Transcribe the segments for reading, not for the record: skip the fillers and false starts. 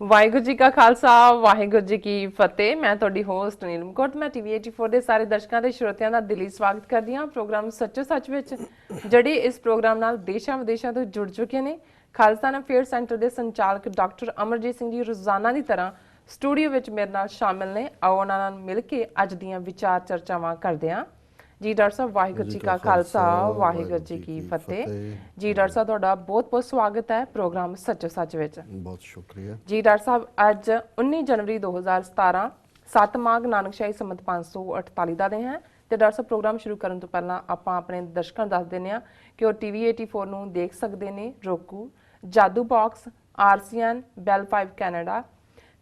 ਵਾਹਿਗੁਰੂ ਜੀ ਕਾ ਖਾਲਸਾ ਵਾਹਿਗੁਰੂ ਜੀ ਕੀ ਫਤਿਹ। ਮੈਂ ਤੁਹਾਡੀ ਹੋਸਟ ਨੀਲਮ ਕੌਰ ਤੇ ਮੈਂ ਟੀਵੀ 84 ਦੇ ਸਾਰੇ ਦਰਸ਼ਕਾਂ ਤੇ ਸਰੋਤਿਆਂ ਦਾ ਦਿਲੀ ਸਵਾਗਤ ਕਰਦੀ ਹਾਂ ਪ੍ਰੋਗਰਾਮ ਸੱਚੋ ਸੱਚ ਵਿੱਚ, ਜਿਹੜੇ ਇਸ ਪ੍ਰੋਗਰਾਮ ਨਾਲ ਦੇਸ਼ਾਂ ਵਿਦੇਸ਼ਾਂ ਤੋਂ ਜੁੜ ਚੁੱਕੇ ਨੇ। ਖਾਲਿਸਤਾਨ ਅਫੇਅਰ ਸੈਂਟਰ ਦੇ ਸੰਚਾਲਕ ਡਾਕਟਰ ਅਮਰਜੀਤ ਸਿੰਘ ਜੀ ਰੋਜ਼ਾਨਾ ਦੀ ਤਰ੍ਹਾਂ ਸਟੂਡੀਓ ਵਿੱਚ ਮੇਰੇ ਨਾਲ ਸ਼ਾਮਿਲ ਨੇ। ਆਓ ਉਹਨਾਂ ਨਾਲ ਮਿਲ ਕੇ ਅੱਜ ਦੀਆਂ ਵਿਚਾਰ ਚਰਚਾਵਾਂ ਕਰਦੇ ਹਾਂ। ਜੀ ਡਾਕਟਰ ਸਾਹਿਬ, ਵਾਹਿਗੁਰੂ ਜੀ ਕਾ ਖਾਲਸਾ ਵਾਹਿਗੁਰੂ ਜੀ ਕੀ ਫਤਿਹ। ਜੀ ਡਾਕਟਰ ਸਾਹਿਬ, ਤੁਹਾਡਾ ਬਹੁਤ ਬਹੁਤ ਸਵਾਗਤ ਹੈ ਪ੍ਰੋਗਰਾਮ ਸੱਚੋ ਸੱਚ ਵਿੱਚ। ਬਹੁਤ ਸ਼ੁਕਰੀਆ ਜੀ ਡਾਕਟਰ ਸਾਹਿਬ, ਅੱਜ 19 ਜਨਵਰੀ 2017 7 ਮਾਘ ਨਾਨਕਸ਼ਾਹੀ ਸੰਮਤ 548 ਦਾ ਦਿਨ ਹੈ। ਤੇ ਡਾਕਟਰ ਸਾਹਿਬ, ਪ੍ਰੋਗਰਾਮ ਸ਼ੁਰੂ ਕਰਨ ਤੋਂ ਪਹਿਲਾਂ ਆਪਾਂ ਆਪਣੇ ਦਰਸ਼ਕਾਂ ਨੂੰ ਦੱਸ ਦਿੰਦੇ ਹਾਂ ਕਿ ਉਹ ਟੀਵੀ 84 ਨੂੰ ਦੇਖ ਸਕਦੇ ਨੇ roku, ਜਾਦੂ box, RCN, Bell 5 Canada,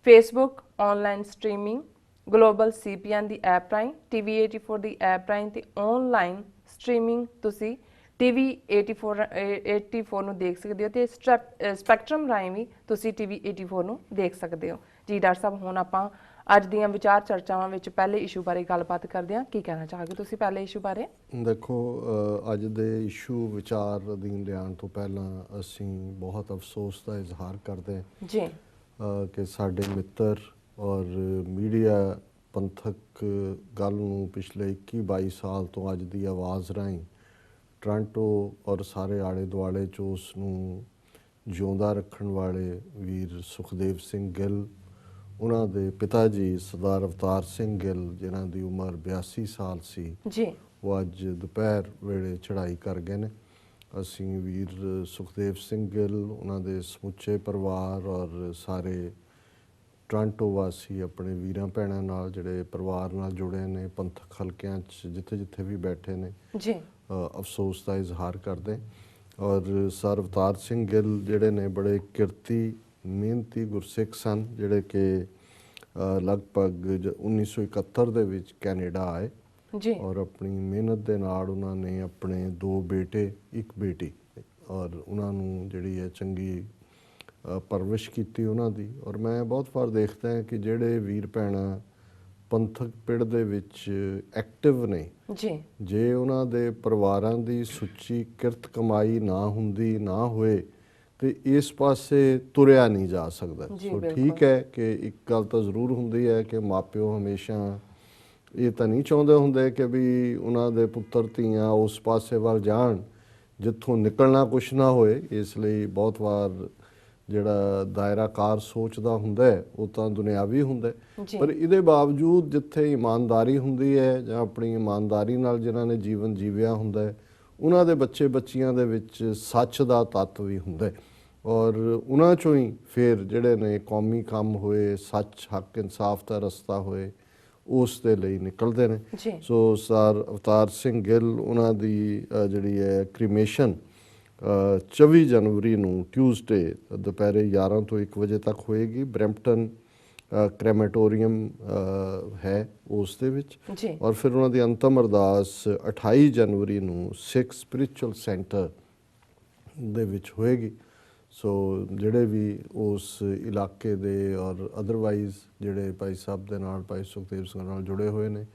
Facebook, online streaming, global CPN ਦੀ ਐਪ ਰਾਹੀਂ, ਟੀਵੀ 84 ਦੀ ਐਪ ਰਾਹੀਂ ਤੇ ਆਨਲਾਈਨ ਸਟ੍ਰੀਮਿੰਗ ਤੁਸੀਂ ਟੀਵੀ 84 ਨੂੰ ਦੇਖ ਸਕਦੇ ਹੋ ਤੇ ਸਪੈਕਟਰਮ ਰਾਹੀਂ ਵੀ ਤੁਸੀਂ ਟੀਵੀ 84 ਨੂੰ ਦੇਖ ਸਕਦੇ ਹੋ। ਜੀ ਡਾਕਟਰ ਸਾਹਿਬ, ਹੁਣ ਆਪਾਂ ਅੱਜ ਦੀਆਂ ਵਿਚਾਰ ਚਰਚਾਵਾਂ ਵਿੱਚ ਪਹਿਲੇ ਇਸ਼ੂ ਬਾਰੇ ਗੱਲਬਾਤ ਕਰਦੇ ਹਾਂ। ਕੀ ਕਹਿਣਾ ਚਾਹੋਗੇ ਤੁਸੀਂ ਪਹਿਲੇ ਇਸ਼ੂ ਬਾਰੇ? ਦੇਖੋ, ਅੱਜ ਦੇ ਇਸ਼ੂ ਵਿਚਾਰ ਅਧੀਨ ਲਿਆਉਣ ਤੋਂ ਪਹਿਲਾਂ ਅਸੀਂ ਬਹੁਤ ਅਫਸੋਸ ਦਾ ਇਜ਼ਹਾਰ ਕਰਦੇ ਹਾਂ ਜੀ ਕਿ ਸਾਡੇ ਮਿੱਤਰ ਔਰ ਮੀਡੀਆ ਪੰਥਕ ਗੱਲ ਨੂੰ ਪਿਛਲੇ 21-22 ਸਾਲ ਤੋਂ ਅੱਜ ਦੀ ਆਵਾਜ਼ ਰਾਹੀਂ ਟੋਰਾਂਟੋ ਔਰ ਸਾਰੇ ਆਲੇ ਦੁਆਲੇ 'ਚ ਉਸ ਨੂੰ ਜਿਉਂਦਾ ਰੱਖਣ ਵਾਲੇ ਵੀਰ ਸੁਖਦੇਵ ਸਿੰਘ ਗਿੱਲ, ਉਹਨਾਂ ਦੇ ਪਿਤਾ ਜੀ ਸਰਦਾਰ ਅਵਤਾਰ ਸਿੰਘ ਗਿੱਲ, ਜਿਨ੍ਹਾਂ ਦੀ ਉਮਰ 82 ਸਾਲ ਸੀ ਜੀ, ਉਹ ਅੱਜ ਦੁਪਹਿਰ ਵੇਲੇ ਚੜ੍ਹਾਈ ਕਰ ਗਏ ਨੇ। ਅਸੀਂ ਵੀਰ ਸੁਖਦੇਵ ਸਿੰਘ ਗਿੱਲ, ਉਹਨਾਂ ਦੇ ਸਮੁੱਚੇ ਪਰਿਵਾਰ ਔਰ ਸਾਰੇ ਟੋਰਾਂਟੋ ਵਾਸੀ ਆਪਣੇ ਵੀਰਾਂ ਭੈਣਾਂ ਨਾਲ, ਜਿਹੜੇ ਪਰਿਵਾਰ ਨਾਲ ਜੁੜੇ ਨੇ, ਪੰਥਕ ਹਲਕਿਆਂ 'ਚ ਜਿੱਥੇ ਜਿੱਥੇ ਵੀ ਬੈਠੇ ਨੇ, ਜੀ ਅਫਸੋਸ ਦਾ ਇਜ਼ਹਾਰ ਕਰਦੇ। ਔਰ ਸਰ ਅਵਤਾਰ ਸਿੰਘ ਗਿੱਲ ਜਿਹੜੇ ਨੇ ਬੜੇ ਕਿਰਤੀ ਮਿਹਨਤੀ ਗੁਰਸਿੱਖ ਸਨ, ਜਿਹੜੇ ਕਿ ਲਗਭਗ 1971 ਦੇ ਵਿੱਚ ਕੈਨੇਡਾ ਆਏ ਜੀ ਔਰ ਆਪਣੀ ਮਿਹਨਤ ਦੇ ਨਾਲ ਉਹਨਾਂ ਨੇ ਆਪਣੇ 2 ਬੇਟੇ 1 ਬੇਟੀ ਔਰ ਉਹਨਾਂ ਨੂੰ ਜਿਹੜੀ ਹੈ ਚੰਗੀ ਪਰਵਰਿਸ਼ ਕੀਤੀ ਉਹਨਾਂ ਦੀ। ਔਰ ਮੈਂ ਬਹੁਤ ਵਾਰ ਦੇਖਦਾ ਹਾਂ ਕਿ ਜਿਹੜੇ ਵੀਰ ਭੈਣਾਂ ਪੰਥਕ ਪਿੜ ਦੇ ਵਿੱਚ ਐਕਟਿਵ ਨੇ, ਜੀ ਜੇ ਉਹਨਾਂ ਦੇ ਪਰਿਵਾਰਾਂ ਦੀ ਸੁੱਚੀ ਕਿਰਤ ਕਮਾਈ ਨਾ ਹੁੰਦੀ, ਨਾ ਹੋਏ, ਤੇ ਇਸ ਪਾਸੇ ਤੁਰਿਆ ਨਹੀਂ ਜਾ ਸਕਦਾ। ਸੋ ਠੀਕ ਹੈ ਕਿ ਇੱਕ ਗੱਲ ਤਾਂ ਜ਼ਰੂਰ ਹੁੰਦੀ ਹੈ ਕਿ ਮਾਪਿਓ ਹਮੇਸ਼ਾ ਇਹ ਤਾਂ ਨਹੀਂ ਚਾਹੁੰਦੇ ਹੁੰਦੇ ਕਿ ਵੀ ਉਹਨਾਂ ਦੇ ਪੁੱਤਰ ਧੀਆਂ ਉਸ ਪਾਸੇ ਵੱਲ ਜਾਣ ਜਿੱਥੋਂ ਨਿਕਲਣਾ ਕੁਛ ਨਾ ਹੋਏ। ਇਸ ਲਈ ਬਹੁਤ ਵਾਰ ਜਿਹੜਾ ਦਾਇਰਾਕਾਰ ਸੋਚ ਦਾ ਹੁੰਦਾ ਹੈ ਉਹ ਤਾਂ ਦੁਨਿਆਵੀ ਹੁੰਦਾ, ਪਰ ਇਹਦੇ ਬਾਵਜੂਦ ਜਿੱਥੇ ਇਮਾਨਦਾਰੀ ਹੁੰਦੀ ਹੈ ਜਾਂ ਆਪਣੀ ਇਮਾਨਦਾਰੀ ਨਾਲ ਜਿਨ੍ਹਾਂ ਨੇ ਜੀਵਨ ਜੀਵਿਆ ਹੁੰਦਾ ਹੈ, ਉਹਨਾਂ ਦੇ ਬੱਚੇ ਬੱਚੀਆਂ ਦੇ ਵਿੱਚ ਸੱਚ ਦਾ ਤੱਤ ਵੀ ਹੁੰਦਾ ਔਰ ਉਹਨਾਂ 'ਚੋਂ ਹੀ ਫਿਰ ਜਿਹੜੇ ਨੇ ਕੌਮੀ ਕੰਮ ਹੋਏ, ਸੱਚ ਹੱਕ ਇਨਸਾਫ ਦਾ ਰਸਤਾ ਹੋਏ, ਉਸ ਦੇ ਲਈ ਨਿਕਲਦੇ ਨੇ। ਸੋ ਸਰ ਅਵਤਾਰ ਸਿੰਘ ਗਿੱਲ, ਉਹਨਾਂ ਦੀ ਜਿਹੜੀ ਹੈ ਕ੍ਰੀਮੇਸ਼ਨ 24 ਜਨਵਰੀ ਨੂੰ ਟਿਊਜ਼ਡੇ ਦੁਪਹਿਰੇ 11 ਤੋਂ 1 ਵਜੇ ਤੱਕ ਹੋਏਗੀ। ਬਰੈਂਪਟਨ ਕ੍ਰੈਮੇਟੋਰੀਅਮ ਹੈ ਉਸ ਦੇ ਵਿੱਚ। ਔਰ ਫਿਰ ਉਹਨਾਂ ਦੀ ਅੰਤਮ ਅਰਦਾਸ 28 ਜਨਵਰੀ ਨੂੰ ਸਿੱਖ ਸਪਿਰਿਚੁਅਲ ਸੈਂਟਰ ਦੇ ਵਿੱਚ ਹੋਏਗੀ। ਸੋ ਜਿਹੜੇ ਵੀ ਉਸ ਇਲਾਕੇ ਦੇ ਔਰ ਅਦਰਵਾਈਜ਼ ਜਿਹੜੇ ਭਾਈ ਸਾਹਿਬ ਦੇ ਨਾਲ, ਭਾਈ ਸੁਖਦੇਵ ਸਿੰਘ ਨਾਲ ਜੁੜੇ ਹੋਏ ਨੇ,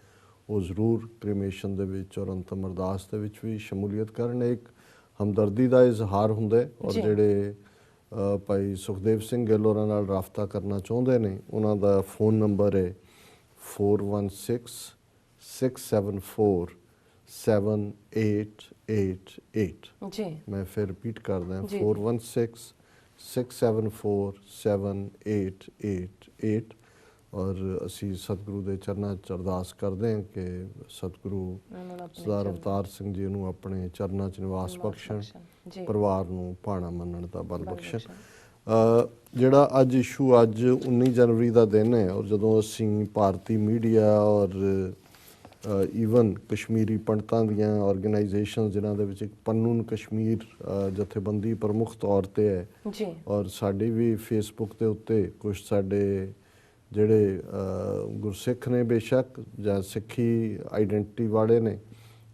ਉਹ ਜ਼ਰੂਰ ਕ੍ਰੀਮੇਸ਼ਨ ਦੇ ਵਿੱਚ ਔਰ ਅੰਤਮ ਅਰਦਾਸ ਦੇ ਵਿੱਚ ਵੀ ਸ਼ਮੂਲੀਅਤ ਕਰਨ। ਇੱਕ ਹਮਦਰਦੀ ਦਾ ਇਜ਼ਹਾਰ ਹੁੰਦਾ ਔਰ ਜਿਹੜੇ ਭਾਈ ਸੁਖਦੇਵ ਸਿੰਘ ਗਿੱਲ ਹੋਰਾਂ ਨਾਲ ਰਾਬਤਾ ਕਰਨਾ ਚਾਹੁੰਦੇ ਨੇ, ਉਹਨਾਂ ਦਾ ਫ਼ੋਨ ਨੰਬਰ ਹੈ 4166747888। ਜੀ ਮੈਂ ਫਿਰ ਰਿਪੀਟ ਕਰਦਾ, 4166747888। ਔਰ ਅਸੀਂ ਸਤਿਗੁਰੂ ਦੇ ਚਰਨਾਂ 'ਚ ਅਰਦਾਸ ਕਰਦੇ ਹਾਂ ਕਿ ਸਤਿਗੁਰੂ ਸਰਦਾਰ ਅਵਤਾਰ ਸਿੰਘ ਜੀ ਨੂੰ ਆਪਣੇ ਚਰਨਾਂ 'ਚ ਨਿਵਾਸ ਬਖਸ਼ਣ, ਪਰਿਵਾਰ ਨੂੰ ਭਾਣਾ ਮੰਨਣ ਦਾ ਬਲ ਬਖਸ਼ਣ। ਜਿਹੜਾ ਅੱਜ ਇਸ਼ੂ, ਅੱਜ 19 ਜਨਵਰੀ ਦਾ ਦਿਨ ਹੈ ਔਰ ਜਦੋਂ ਅਸੀਂ ਭਾਰਤੀ ਮੀਡੀਆ ਔਰ ਈਵਨ ਕਸ਼ਮੀਰੀ ਪੰਡਤਾਂ ਦੀਆਂ ਆਰਗੇਨਾਈਜੇਸ਼ਨ, ਜਿਨ੍ਹਾਂ ਦੇ ਵਿੱਚ ਇੱਕ ਪੰਨੂਨ ਕਸ਼ਮੀਰ ਜਥੇਬੰਦੀ ਪ੍ਰਮੁੱਖ ਤੌਰ 'ਤੇ ਹੈ ਔਰ ਸਾਡੀ ਵੀ ਫੇਸਬੁੱਕ ਦੇ ਉੱਤੇ ਕੁਛ ਸਾਡੇ ਜਿਹੜੇ ਗੁਰਸਿੱਖ ਨੇ ਬੇਸ਼ੱਕ ਜਾਂ ਸਿੱਖੀ ਆਈਡੈਂਟੀਟੀ ਵਾਲੇ ਨੇ,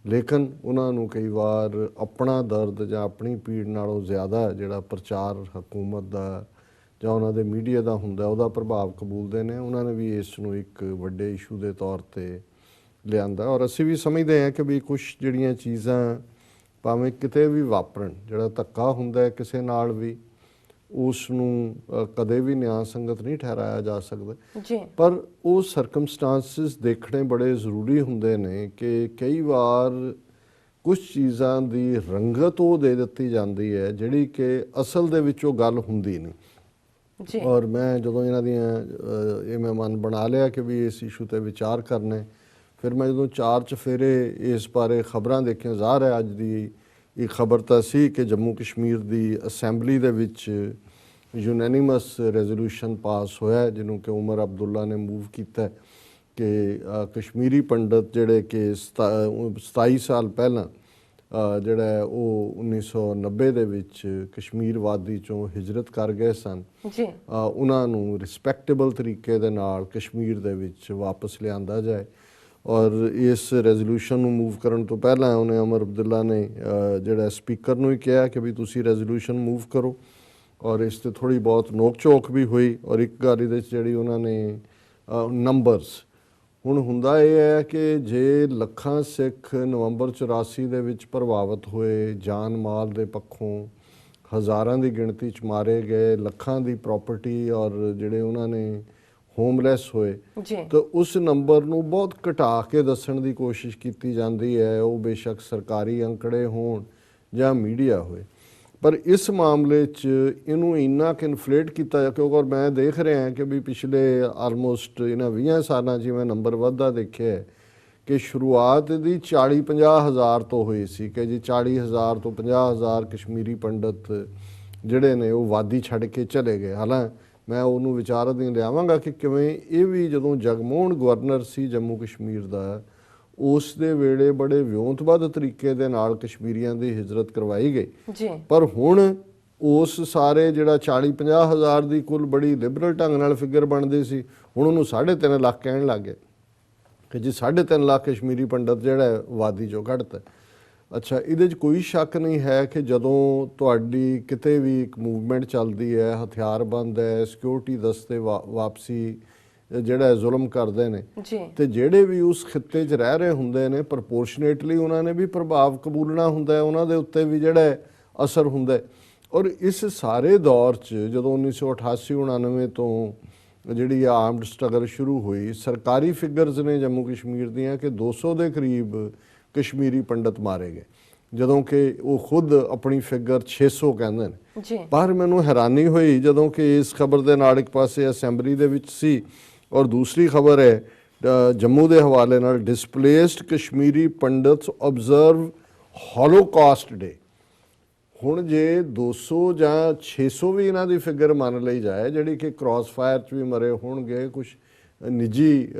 ਲੇਕਿਨ ਉਹਨਾਂ ਨੂੰ ਕਈ ਵਾਰ ਆਪਣਾ ਦਰਦ ਜਾਂ ਆਪਣੀ ਪੀੜ ਨਾਲੋਂ ਜ਼ਿਆਦਾ ਜਿਹੜਾ ਪ੍ਰਚਾਰ ਹਕੂਮਤ ਦਾ ਜਾਂ ਉਹਨਾਂ ਦੇ ਮੀਡੀਆ ਦਾ ਹੁੰਦਾ, ਉਹਦਾ ਪ੍ਰਭਾਵ ਕਬੂਲਦੇ ਨੇ। ਉਹਨਾਂ ਨੇ ਵੀ ਇਸ ਨੂੰ ਇੱਕ ਵੱਡੇ ਇਸ਼ੂ ਦੇ ਤੌਰ 'ਤੇ ਲਿਆਂਦਾ ਔਰ ਅਸੀਂ ਵੀ ਸਮਝਦੇ ਹਾਂ ਕਿ ਵੀ ਕੁਛ ਜਿਹੜੀਆਂ ਚੀਜ਼ਾਂ ਭਾਵੇਂ ਕਿਤੇ ਵੀ ਵਾਪਰਨ, ਜਿਹੜਾ ਧੱਕਾ ਹੁੰਦਾ ਕਿਸੇ ਨਾਲ ਵੀ, ਉਸ ਨੂੰ ਕਦੇ ਵੀ ਨਿਆਂ ਸੰਗਤ ਨਹੀਂ ਠਹਿਰਾਇਆ ਜਾ ਸਕਦਾ ਜੀ। ਪਰ ਉਹ ਸਰਕਮਸਟੈਂਸਿਸ ਦੇਖਣੇ ਬੜੇ ਜ਼ਰੂਰੀ ਹੁੰਦੇ ਨੇ ਕਿ ਕਈ ਵਾਰ ਕੁਝ ਚੀਜ਼ਾਂ ਦੀ ਰੰਗਤ ਉਹ ਦੇ ਦਿੱਤੀ ਜਾਂਦੀ ਹੈ ਜਿਹੜੀ ਕਿ ਅਸਲ ਦੇ ਵਿੱਚ ਉਹ ਗੱਲ ਹੁੰਦੀ ਨਹੀਂ ਜੀ। ਔਰ ਮੈਂ ਜਦੋਂ ਇਹਨਾਂ ਦੀਆਂ ਇਹ ਮੈਂ ਮਨ ਬਣਾ ਲਿਆ ਕਿ ਵੀ ਇਸ ਇਸ਼ੂ ਤੇ ਵਿਚਾਰ ਕਰਨੇ, ਫਿਰ ਮੈਂ ਜਦੋਂ 4 ਚੁਫੇਰੇ ਇਸ ਬਾਰੇ ਖਬਰਾਂ ਦੇਖੀਆਂ, ਜ਼ਾਹਰ ਹੈ ਅੱਜ ਦੀ ਇਹ ਖਬਰ ਤਾਂ ਸੀ ਕਿ ਜੰਮੂ ਕਸ਼ਮੀਰ ਦੀ ਅਸੈਂਬਲੀ ਦੇ ਵਿੱਚ ਯੂਨੈਨਿਮਸ ਰੈਜ਼ੋਲੂਸ਼ਨ ਪਾਸ ਹੋਇਆ ਜਿਹਨੂੰ ਕਿ ਉਮਰ ਅਬਦੁੱਲਾ ਨੇ ਮੂਵ ਕੀਤਾ ਕਿ ਕਸ਼ਮੀਰੀ ਪੰਡਤ ਜਿਹੜੇ ਕਿ 27 ਸਾਲ ਪਹਿਲਾਂ ਜਿਹੜਾ ਉਹ 1990 ਦੇ ਵਿੱਚ ਕਸ਼ਮੀਰ ਵਾਦੀ ਚੋਂ ਹਿਜਰਤ ਕਰ ਗਏ ਸਨ ਜੀ, ਉਹਨਾਂ ਨੂੰ ਰਿਸਪੈਕਟੇਬਲ ਤਰੀਕੇ ਦੇ ਨਾਲ ਕਸ਼ਮੀਰ ਦੇ ਵਿੱਚ ਵਾਪਸ ਲਿਆਂਦਾ ਜਾਏ। ਔਰ ਇਸ ਰੈਜ਼ੋਲੂਸ਼ਨ ਨੂੰ ਮੂਵ ਕਰਨ ਤੋਂ ਪਹਿਲਾਂ ਉਹਨੇ ਉਮਰ ਅਬਦੁੱਲਾ ਨੇ ਜਿਹੜਾ ਸਪੀਕਰ ਨੂੰ ਹੀ ਕਿਹਾ ਕਿ ਵੀ ਤੁਸੀਂ ਰੈਜ਼ੋਲੂਸ਼ਨ ਮੂਵ ਕਰੋ ਔਰ ਇਸ 'ਤੇ ਥੋੜ੍ਹੀ ਬਹੁਤ ਨੋਕ ਝੋਕ ਵੀ ਹੋਈ ਔਰ ਇੱਕ ਗੱਲ ਇਹਦੇ 'ਚ ਜਿਹੜੀ ਉਹਨਾਂ ਨੇ ਨੰਬਰਸ, ਹੁਣ ਹੁੰਦਾ ਇਹ ਹੈ ਕਿ ਜੇ ਲੱਖਾਂ ਸਿੱਖ ਨਵੰਬਰ 84 ਦੇ ਵਿੱਚ ਪ੍ਰਭਾਵਿਤ ਹੋਏ, ਜਾਨ ਮਾਲ ਦੇ ਪੱਖੋਂ ਹਜ਼ਾਰਾਂ ਦੀ ਗਿਣਤੀ 'ਚ ਮਾਰੇ ਗਏ, ਲੱਖਾਂ ਦੀ ਪ੍ਰਾਪਰਟੀ ਔਰ ਜਿਹੜੇ ਉਹਨਾਂ ਨੇ ਹੋਮਲੈਸ ਹੋਏ, ਤਾਂ ਉਸ ਨੰਬਰ ਨੂੰ ਬਹੁਤ ਘਟਾ ਕੇ ਦੱਸਣ ਦੀ ਕੋਸ਼ਿਸ਼ ਕੀਤੀ ਜਾਂਦੀ ਹੈ, ਉਹ ਬੇਸ਼ੱਕ ਸਰਕਾਰੀ ਅੰਕੜੇ ਹੋਣ ਜਾਂ ਮੀਡੀਆ ਹੋਏ। ਪਰ ਇਸ ਮਾਮਲੇ 'ਚ ਇਹਨੂੰ ਇੰਨਾ ਕਿ ਇਨਫਲੇਟ ਕੀਤਾ ਜਾ, ਕਿਉਂਕਿ ਮੈਂ ਦੇਖ ਰਿਹਾ ਕਿ ਵੀ ਪਿਛਲੇ ਆਲਮੋਸਟ ਇਹਨਾਂ 20 ਸਾਲਾਂ 'ਚ ਮੈਂ ਨੰਬਰ ਵੱਧਦਾ ਦੇਖਿਆ ਕਿ ਸ਼ੁਰੂਆਤ ਦੀ 40-50 ਹਜ਼ਾਰ ਤੋਂ ਹੋਈ ਸੀ ਕਿ ਜੀ 40 ਹਜ਼ਾਰ ਤੋਂ 50 ਹਜ਼ਾਰ ਕਸ਼ਮੀਰੀ ਪੰਡਤ ਜਿਹੜੇ ਨੇ ਉਹ ਵਾਦੀ ਛੱਡ ਕੇ ਚਲੇ ਗਏ। ਹਾਲਾਂਕਿ ਮੈਂ ਉਹਨੂੰ ਵਿਚਾਰ ਅਧੀਨ ਲਿਆਵਾਂਗਾ ਕਿ ਕਿਵੇਂ ਇਹ ਵੀ ਜਦੋਂ ਜਗਮੋਹਨ ਗਵਰਨਰ ਸੀ ਜੰਮੂ ਕਸ਼ਮੀਰ ਦਾ, ਉਸ ਦੇ ਵੇਲੇ ਬੜੇ ਵਿਉਂਤਬੱਧ ਤਰੀਕੇ ਦੇ ਨਾਲ ਕਸ਼ਮੀਰੀਆਂ ਦੀ ਹਿਜਰਤ ਕਰਵਾਈ ਗਈ ਜੀ। ਪਰ ਹੁਣ ਉਸ ਸਾਰੇ ਜਿਹੜਾ 40-50 ਹਜ਼ਾਰ ਦੀ ਕੁੱਲ ਬੜੀ ਲਿਬਰਲ ਢੰਗ ਨਾਲ ਫਿਗਰ ਬਣਦੀ ਸੀ, ਹੁਣ ਉਹਨੂੰ 3.5 ਲੱਖ ਕਹਿਣ ਲੱਗ ਗਏ ਕਿ ਜੀ 3.5 ਲੱਖ ਕਸ਼ਮੀਰੀ ਪੰਡਤ ਜਿਹੜਾ ਵਾਦੀ ਚੋਂ ਕੱਢਤਾ। ਅੱਛਾ, ਇਹਦੇ 'ਚ ਕੋਈ ਸ਼ੱਕ ਨਹੀਂ ਹੈ ਕਿ ਜਦੋਂ ਤੁਹਾਡੀ ਕਿਤੇ ਵੀ ਇੱਕ ਮੂਵਮੈਂਟ ਚੱਲਦੀ ਹੈ, ਹਥਿਆਰਬੰਦ ਹੈ, ਸਿਕਿਉਰਿਟੀ ਦਸਤੇ ਵਾਪਸੀ ਜਿਹੜਾ ਜ਼ੁਲਮ ਕਰਦੇ ਨੇ ਤੇ ਜਿਹੜੇ ਵੀ ਉਸ ਖਿੱਤੇ 'ਚ ਰਹਿ ਰਹੇ ਹੁੰਦੇ ਨੇ ਪ੍ਰਪੋਰਸ਼ਨੇਟਲੀ ਉਹਨਾਂ ਨੇ ਵੀ ਪ੍ਰਭਾਵ ਕਬੂਲਣਾ ਹੁੰਦਾ ਹੈ, ਉਹਨਾਂ ਦੇ ਉੱਤੇ ਵੀ ਜਿਹੜਾ ਅਸਰ ਹੁੰਦਾ। ਔਰ ਇਸ ਸਾਰੇ ਦੌਰ 'ਚ ਜਦੋਂ 1988-99 ਤੋਂ ਜਿਹੜੀ ਆਰਮਡ ਸਟਰਗਲ ਸ਼ੁਰੂ ਹੋਈ, ਸਰਕਾਰੀ ਫਿਗਰਸ ਨੇ ਜੰਮੂ ਕਸ਼ਮੀਰ ਦੀਆਂ ਕਿ 200 ਦੇ ਕਰੀਬ ਕਸ਼ਮੀਰੀ ਪੰਡਤ ਮਾਰੇ ਗਏ, ਜਦੋਂ ਕਿ ਉਹ ਖੁਦ ਆਪਣੀ ਫਿਗਰ 600 ਕਹਿੰਦੇ ਨੇ। ਪਰ ਮੈਨੂੰ ਹੈਰਾਨੀ ਹੋਈ ਜਦੋਂ ਕਿ ਇਸ ਖਬਰ ਦੇ ਨਾਲ ਇੱਕ ਪਾਸੇ ਅਸੈਂਬਲੀ ਦੇ ਵਿੱਚ ਸੀ ਔਰ ਦੂਸਰੀ ਖਬਰ ਹੈ ਜੰਮੂ ਦੇ ਹਵਾਲੇ ਨਾਲ, ਡਿਸਪਲੇਸਡ ਕਸ਼ਮੀਰੀ ਪੰਡਤਸ ਆਬਜ਼ਰਵ ਹੋਲੋਕਾਸਟ ਡੇ। ਹੁਣ ਜੇ 200 ਜਾਂ 600 ਵੀ ਇਹਨਾਂ ਦੀ ਫਿਗਰ ਮੰਨ ਲਈ ਜਾਏ ਜਿਹੜੀ ਕਿ ਕ੍ਰਾਸ ਫਾਇਰ 'ਚ ਵੀ ਮਰੇ ਹੋਣਗੇ, ਕੁਝ ਨਿੱਜੀ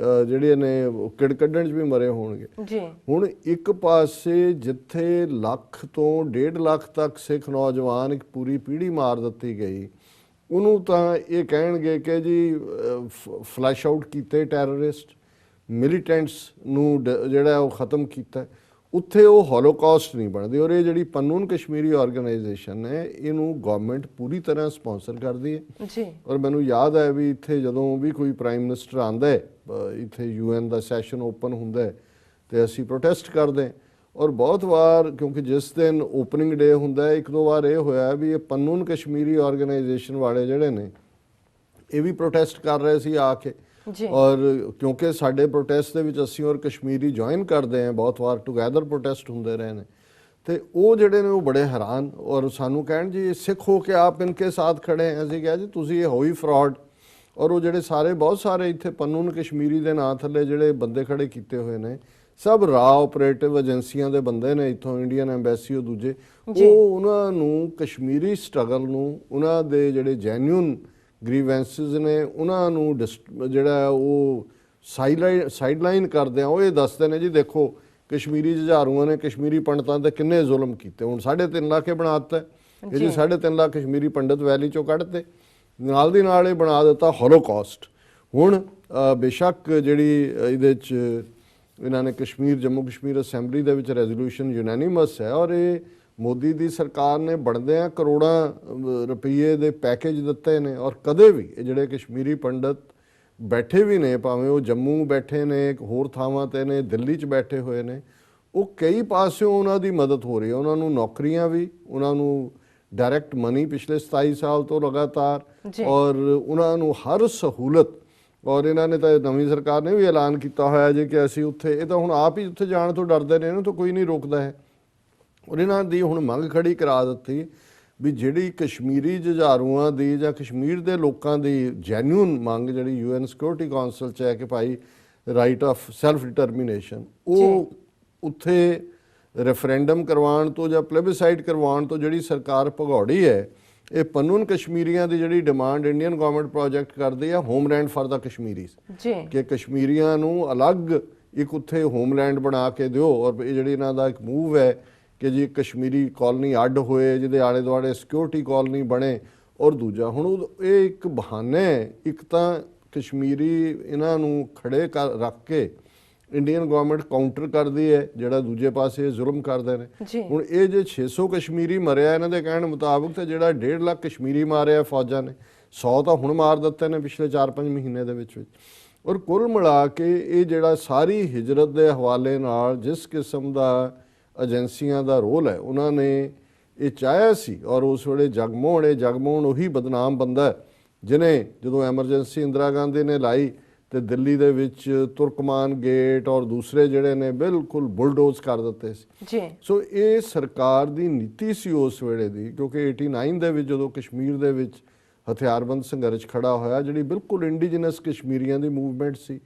ਜਿਹੜੇ ਨੇ ਕਿੜ ਕੱਢਣ 'ਚ ਵੀ ਮਰੇ ਹੋਣਗੇ। ਹੁਣ ਇੱਕ ਪਾਸੇ ਜਿੱਥੇ ਲੱਖ ਤੋਂ 1.5 ਲੱਖ ਤੱਕ ਸਿੱਖ ਨੌਜਵਾਨ ਇੱਕ ਪੂਰੀ ਪੀੜ੍ਹੀ ਮਾਰ ਦਿੱਤੀ ਗਈ, ਉਹਨੂੰ ਤਾਂ ਇਹ ਕਹਿਣਗੇ ਕਿ ਜੀ ਫਲੈਸ਼ ਆਊਟ ਕੀਤੇ ਟੈਰਰਿਸਟ, ਮਿਲੀਟੈਂਟਸ ਨੂੰ ਜਿਹੜਾ ਉਹ ਖਤਮ ਕੀਤਾ, ਉੱਥੇ ਉਹ ਹੋਲੋਕਾਸਟ ਨਹੀਂ ਬਣਦੀ। ਔਰ ਇਹ ਜਿਹੜੀ ਪੰਨੂਨ ਕਸ਼ਮੀਰੀ ਆਰਗੇਨਾਈਜੇਸ਼ਨ ਹੈ ਇਹਨੂੰ ਗਵਰਨਮੈਂਟ ਪੂਰੀ ਤਰ੍ਹਾਂ ਸਪਾਂਸਰ ਕਰਦੀ ਹੈ ਜੀ। ਔਰ ਮੈਨੂੰ ਯਾਦ ਹੈ ਵੀ ਇੱਥੇ ਜਦੋਂ ਵੀ ਕੋਈ ਪ੍ਰਾਈਮ ਮਿਨਿਸਟਰ ਆਉਂਦਾ ਹੈ, ਇੱਥੇ UN ਦਾ ਸੈਸ਼ਨ ਓਪਨ ਹੁੰਦਾ ਹੈ ਤੇ ਅਸੀਂ ਪ੍ਰੋਟੈਸਟ ਕਰਦੇ। ਔਰ ਬਹੁਤ ਵਾਰ ਕਿਉਂਕਿ ਜਿਸ ਦਿਨ ਓਪਨਿੰਗ ਡੇ ਹੁੰਦਾ, ਇੱਕ ਦੋ ਵਾਰ ਇਹ ਹੋਇਆ ਵੀ ਇਹ ਪੰਨੂਨ ਕਸ਼ਮੀਰੀ ਆਰਗੇਨਾਈਜੇਸ਼ਨ ਵਾਲੇ ਜਿਹੜੇ ਨੇ ਇਹ ਵੀ ਪ੍ਰੋਟੈਸਟ ਕਰ ਰਹੇ ਸੀ ਆ ਕੇ। ਔਰ ਕਿਉਂਕਿ ਸਾਡੇ ਪ੍ਰੋਟੈਸਟ ਦੇ ਵਿੱਚ ਅਸੀਂ ਔਰ ਕਸ਼ਮੀਰੀ ਜੁਆਇਨ ਕਰਦੇ ਹਾਂ, ਬਹੁਤ ਵਾਰ ਟੁਗੈਦਰ ਪ੍ਰੋਟੈਸਟ ਹੁੰਦੇ ਰਹੇ ਨੇ, ਤੇ ਉਹ ਜਿਹੜੇ ਨੇ ਉਹ ਬੜੇ ਹੈਰਾਨ ਔਰ ਸਾਨੂੰ ਕਹਿਣ ਜੀ ਸਿੱਖ ਹੋ ਕੇ ਆਪ ਇਨਕੇ ਸਾਥ ਖੜੇ हैं। ਅਸੀਂ ਕਿਹਾ ਜੀ ਤੁਸੀਂ ਇਹ ਹੋਈ ਫਰਾਡ। ਔਰ ਉਹ ਜਿਹੜੇ ਸਾਰੇ ਬਹੁਤ ਸਾਰੇ ਇੱਥੇ ਪੰਨੂਨ ਕਸ਼ਮੀਰੀ ਦੇ ਨਾਂ ਥੱਲੇ ਜਿਹੜੇ ਬੰਦੇ ਖੜੇ ਕੀਤੇ ਹੋਏ ਨੇ, ਸਭ ਰਾ ਆਪਰੇਟਿਵ ਏਜੰਸੀਆਂ ਦੇ ਬੰਦੇ ਨੇ, ਇੱਥੋਂ ਇੰਡੀਅਨ ਐਮਬੈਸੀ ਉਹ ਦੂਜੇ, ਉਹ ਉਹਨਾਂ ਨੂੰ ਕਸ਼ਮੀਰੀ ਸਟਰਗਲ ਨੂੰ, ਉਹਨਾਂ ਦੇ ਜਿਹੜੇ ਜੈਨੂਅਨ ਗ੍ਰੀਵੈਂਸਿਸ ਨੇ ਉਹਨਾਂ ਨੂੰ ਜਿਹੜਾ ਉਹ ਸਾਈਡਲਾਈਨ ਕਰਦੇ ਆ। ਉਹ ਇਹ ਦੱਸਦੇ ਨੇ ਜੀ ਦੇਖੋ ਕਸ਼ਮੀਰੀ ਜੁਝਾਰੂਆਂ ਨੇ ਕਸ਼ਮੀਰੀ ਪੰਡਤਾਂ ਤੇ ਕਿੰਨੇ ਜ਼ੁਲਮ ਕੀਤੇ, ਹੁਣ 3.5 ਲੱਖ ਬਣਾ ਦਿੱਤਾ ਇਹ ਜੀ, 3.5 ਲੱਖ ਕਸ਼ਮੀਰੀ ਪੰਡਤ ਵੈਲੀ ਚੋਂ ਕੱਢਤੇ, ਨਾਲ ਦੀ ਨਾਲ ਇਹ ਬਣਾ ਦਿੱਤਾ ਹੋਲੋਕਾਸਟ। ਹੁਣ ਬੇਸ਼ੱਕ ਜਿਹੜੀ ਇਹਦੇ 'ਚ ਇਹਨਾਂ ਨੇ ਜੰਮੂ ਕਸ਼ਮੀਰ ਅਸੈਂਬਲੀ ਦੇ ਵਿੱਚ ਰੈਜ਼ੋਲੂਸ਼ਨ ਯੂਨੈਨਿਮਸ ਹੈ ਔਰ ਇਹ ਮੋਦੀ ਦੀ ਸਰਕਾਰ ਨੇ ਬਣਦਿਆਂ ਕਰੋੜਾਂ ਰੁਪਈਏ ਦੇ ਪੈਕੇਜ ਦਿੱਤੇ ਨੇ। ਔਰ ਕਦੇ ਵੀ ਇਹ ਜਿਹੜੇ ਕਸ਼ਮੀਰੀ ਪੰਡਤ ਬੈਠੇ ਵੀ ਨੇ, ਭਾਵੇਂ ਉਹ ਜੰਮੂ ਬੈਠੇ ਨੇ, ਹੋਰ ਥਾਵਾਂ 'ਤੇ ਨੇ, ਦਿੱਲੀ 'ਚ ਬੈਠੇ ਹੋਏ ਨੇ, ਉਹ ਕਈ ਪਾਸਿਓਂ ਉਹਨਾਂ ਦੀ ਮਦਦ ਹੋ ਰਹੀ ਹੈ। ਉਹਨਾਂ ਨੂੰ ਨੌਕਰੀਆਂ ਵੀ, ਉਹਨਾਂ ਨੂੰ ਡਾਇਰੈਕਟ ਮਨੀ ਪਿਛਲੇ 27 ਸਾਲ ਤੋਂ ਲਗਾਤਾਰ, ਔਰ ਉਹਨਾਂ ਨੂੰ ਹਰ ਸਹੂਲਤ। ਔਰ ਇਹਨਾਂ ਨੇ ਤਾਂ, ਨਵੀਂ ਸਰਕਾਰ ਨੇ ਵੀ ਐਲਾਨ ਕੀਤਾ ਹੋਇਆ ਜੇ ਕਿ ਅਸੀਂ ਉੱਥੇ, ਇਹ ਤਾਂ ਹੁਣ ਆਪ ਹੀ ਉੱਥੇ ਜਾਣ ਤੋਂ ਡਰਦੇ ਨੇ, ਇਹਨਾਂ ਤੋਂ ਕੋਈ ਨਹੀਂ ਰੋਕਦਾ ਹੈ। ਔਰ ਇਹਨਾਂ ਦੀ ਹੁਣ ਮੰਗ ਖੜੀ ਕਰਾ ਦਿੱਤੀ ਵੀ ਜਿਹੜੀ ਕਸ਼ਮੀਰੀ ਜੁਝਾਰੂਆਂ ਦੀ ਜਾਂ ਕਸ਼ਮੀਰ ਦੇ ਲੋਕਾਂ ਦੀ ਜੈਨੂਅਨ ਮੰਗ ਜਿਹੜੀ UN ਸਿਕਿਉਰਿਟੀ ਕਾਉਂਸਲ 'ਚ ਹੈ ਕਿ ਭਾਈ ਰਾਈਟ ਆਫ ਸੈਲਫ ਡਿਟਰਮੀਨੇਸ਼ਨ, ਉਹ ਉੱਥੇ ਰੈਫਰੈਂਡਮ ਕਰਵਾਉਣ ਤੋਂ ਜਾਂ ਪਲੇਬਿਸਾਈਡ ਕਰਵਾਉਣ ਤੋਂ ਜਿਹੜੀ ਸਰਕਾਰ ਭਗੌੜੀ ਹੈ, ਇਹ ਪੰਨੂਨ ਕਸ਼ਮੀਰੀਆਂ ਦੀ ਜਿਹੜੀ ਡਿਮਾਂਡ ਇੰਡੀਅਨ ਗਵਰਨਮੈਂਟ ਪ੍ਰੋਜੈਕਟ ਕਰਦੀ ਆ, ਹੋਮਲੈਂਡ ਫਾਰ ਦਾ ਕਸ਼ਮੀਰੀਜ਼, ਕਿ ਕਸ਼ਮੀਰੀਆਂ ਨੂੰ ਅਲੱਗ ਇੱਕ ਉੱਥੇ ਹੋਮਲੈਂਡ ਬਣਾ ਕੇ ਦਿਓ। ਔਰ ਇਹ ਜਿਹੜੀ ਇਹਨਾਂ ਦਾ ਇੱਕ ਮੂਵ ਹੈ ਕਿ ਜੀ ਕਸ਼ਮੀਰੀ ਕਾਲੋਨੀ ਅੱਡ ਹੋਏ, ਜਿਹਦੇ ਆਲੇ ਦੁਆਲੇ ਸਿਕਿਉਰਿਟੀ ਕਾਲੋਨੀ ਬਣੇ। ਔਰ ਦੂਜਾ ਹੁਣ ਇਹ ਇੱਕ ਬਹਾਨਾ ਹੈ, ਇੱਕ ਤਾਂ ਕਸ਼ਮੀਰੀ ਇਹਨਾਂ ਨੂੰ ਖੜੇ ਕਰ ਰੱਖ ਕੇ ਇੰਡੀਅਨ ਗਵਰਨਮੈਂਟ ਕਾਊਂਟਰ ਕਰਦੀ ਹੈ, ਜਿਹੜਾ ਦੂਜੇ ਪਾਸੇ ਜ਼ੁਲਮ ਕਰਦੇ ਨੇ। ਹੁਣ ਇਹ ਜੇ 600 ਕਸ਼ਮੀਰੀ ਮਰਿਆ ਇਹਨਾਂ ਦੇ ਕਹਿਣ ਮੁਤਾਬਕ, ਤੇ ਜਿਹੜਾ 1.5 ਲੱਖ ਕਸ਼ਮੀਰੀ ਮਾਰਿਆ ਫੌਜਾਂ ਨੇ, 100 ਤਾਂ ਹੁਣ ਮਾਰ ਦਿੱਤੇ ਨੇ ਪਿਛਲੇ 4-5 ਮਹੀਨੇ ਦੇ ਵਿੱਚ। ਔਰ ਕੁੱਲ ਮਿਲਾ ਕੇ ਇਹ ਜਿਹੜਾ ਸਾਰੀ ਹਿਜਰਤ ਦੇ ਹਵਾਲੇ ਨਾਲ ਜਿਸ ਕਿਸਮ ਦਾ ਏਜੰਸੀਆਂ ਦਾ ਰੋਲ ਹੈ, ਉਹਨਾਂ ਨੇ ਇਹ ਚਾਹਿਆ ਸੀ। ਔਰ ਉਸ ਵੇਲੇ ਜਗਮੋਹਨ ਉਹੀ ਬਦਨਾਮ ਬੰਦਾ ਜਿਹਨੇ ਜਦੋਂ ਐਮਰਜੈਂਸੀ ਇੰਦਰਾ ਗਾਂਧੀ ਨੇ ਲਾਈ ਤੇ ਦਿੱਲੀ ਦੇ ਵਿੱਚ ਤੁਰਕਮਾਨ ਗੇਟ ਔਰ ਦੂਸਰੇ ਜਿਹੜੇ ਨੇ ਬਿਲਕੁਲ ਬੁਲਡੋਜ਼ ਕਰ ਦਿੱਤੇ ਸੀ। ਸੋ ਇਹ ਸਰਕਾਰ ਦੀ ਨੀਤੀ ਸੀ ਉਸ ਵੇਲੇ ਦੀ, ਕਿਉਂਕਿ 89 ਦੇ ਵਿੱਚ ਜਦੋਂ ਕਸ਼ਮੀਰ ਦੇ ਵਿੱਚ ਹਥਿਆਰਬੰਦ ਸੰਘਰਸ਼ ਖੜਾ ਹੋਇਆ, ਜਿਹੜੀ ਬਿਲਕੁਲ ਇੰਡੀਜਨਸ ਕਸ਼ਮੀਰੀਆਂ ਦੀ ਮੂਵਮੈਂਟ ਸੀ,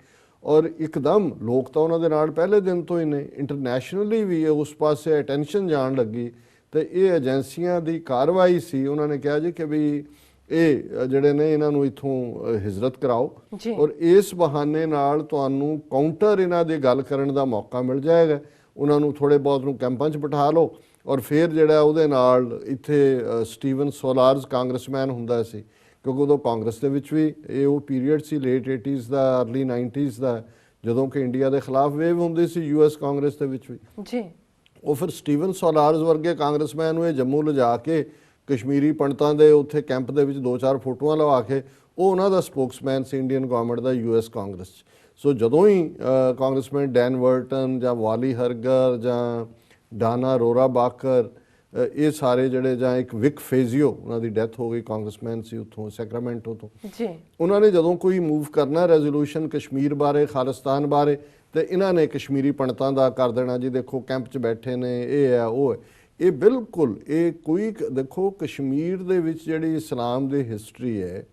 ਔਰ ਇੱਕਦਮ ਲੋਕ ਤਾਂ ਉਹਨਾਂ ਦੇ ਨਾਲ ਪਹਿਲੇ ਦਿਨ ਤੋਂ ਹੀ ਨੇ, ਇੰਟਰਨੈਸ਼ਨਲੀ ਵੀ ਉਸ ਪਾਸੇ ਅਟੈਂਸ਼ਨ ਜਾਣ ਲੱਗੀ। ਤੇ ਇਹ ਏਜੰਸੀਆਂ ਦੀ ਕਾਰਵਾਈ ਸੀ। ਉਹਨਾਂ ਨੇ ਕਿਹਾ ਜੀ ਕਿ ਵੀ ਇਹ ਜਿਹੜੇ ਨੇ ਇਹਨਾਂ ਨੂੰ ਇੱਥੋਂ ਹਿਜਰਤ ਕਰਾਓ, ਔਰ ਇਸ ਬਹਾਨੇ ਨਾਲ ਤੁਹਾਨੂੰ ਕਾਊਂਟਰ ਇਹਨਾਂ ਦੀ ਗੱਲ ਕਰਨ ਦਾ ਮੌਕਾ ਮਿਲ ਜਾਏਗਾ। ਉਹਨਾਂ ਨੂੰ ਥੋੜ੍ਹੇ ਬਹੁਤ ਨੂੰ ਕੈਂਪਾਂ 'ਚ ਬਿਠਾ ਲਓ, ਔਰ ਫਿਰ ਜਿਹੜਾ ਉਹਦੇ ਨਾਲ ਇੱਥੇ ਸਟੀਵਨ ਸੋਲਾਰਜ਼ ਕਾਂਗਰਸਮੈਨ ਹੁੰਦਾ ਸੀ, ਕਿਉਂਕਿ ਉਦੋਂ ਕਾਂਗਰਸ ਦੇ ਵਿੱਚ ਵੀ ਇਹ ਉਹ ਪੀਰੀਅਡ ਸੀ ਲੇਟ 80s ਦਾ ਅਰਲੀ 90s ਦਾ, ਜਦੋਂ ਕਿ ਇੰਡੀਆ ਦੇ ਖਿਲਾਫ ਵੇਵ ਹੁੰਦੀ ਸੀ US ਕਾਂਗਰਸ ਦੇ ਵਿੱਚ ਵੀ। ਉਹ ਫਿਰ ਸਟੀਵਨ ਸੋਲਾਰਜ਼ ਵਰਗੇ ਕਾਂਗਰਸਮੈਨ ਨੂੰ ਇਹ ਜੰਮੂ ਲਿਜਾ ਕੇ ਕਸ਼ਮੀਰੀ ਪੰਡਤਾਂ ਦੇ ਉੱਥੇ ਕੈਂਪ ਦੇ ਵਿੱਚ 2-4 ਫੋਟੋਆਂ ਲਵਾ ਕੇ, ਉਹ ਉਹਨਾਂ ਦਾ ਸਪੋਕਸਮੈਨ ਸੀ ਇੰਡੀਅਨ ਗਵਰਨਮੈਂਟ ਦਾ US ਕਾਂਗਰਸ 'ਚ। ਸੋ ਜਦੋਂ ਹੀ ਕਾਂਗਰਸਮੈਨ ਡੈਨ ਵਰਟਨ ਜਾਂ ਵਾਲੀ ਹਰਗਰ ਜਾਂ ਡਾਨਾ ਰੋਰਾ ਬਾਕਰ, ਇਹ ਸਾਰੇ ਜਿਹੜੇ, ਜਾਂ ਇੱਕ ਵਿਕ ਫੇਜ਼ੀਓ, ਉਹਨਾਂ ਦੀ ਡੈਥ ਹੋ ਗਈ, ਕਾਂਗਰਸਮੈਨ ਸੀ ਉੱਥੋਂ ਸੈਕਰਾਮੈਂਟੋ ਤੋਂ, ਉਹਨਾਂ ਨੇ ਜਦੋਂ ਕੋਈ ਮੂਵ ਕਰਨਾ ਰੈਜ਼ੋਲੂਸ਼ਨ ਕਸ਼ਮੀਰ ਬਾਰੇ, ਖਾਲਿਸਤਾਨ ਬਾਰੇ, ਤੇ ਇਹਨਾਂ ਨੇ ਕਸ਼ਮੀਰੀ ਪੰਡਤਾਂ ਦਾ ਕਰ ਦੇਣਾ ਜੀ, ਦੇਖੋ ਕੈਂਪ 'ਚ ਬੈਠੇ ਨੇ, ਇਹ ਹੈ ਉਹ ਹੈ। ਇਹ ਬਿਲਕੁਲ ਇਹ ਕੋਈ, ਦੇਖੋ ਕਸ਼ਮੀਰ ਦੇ ਵਿੱਚ ਜਿਹੜੀ ਇਸਲਾਮ ਦੀ ਹਿਸਟਰੀ ਹੈ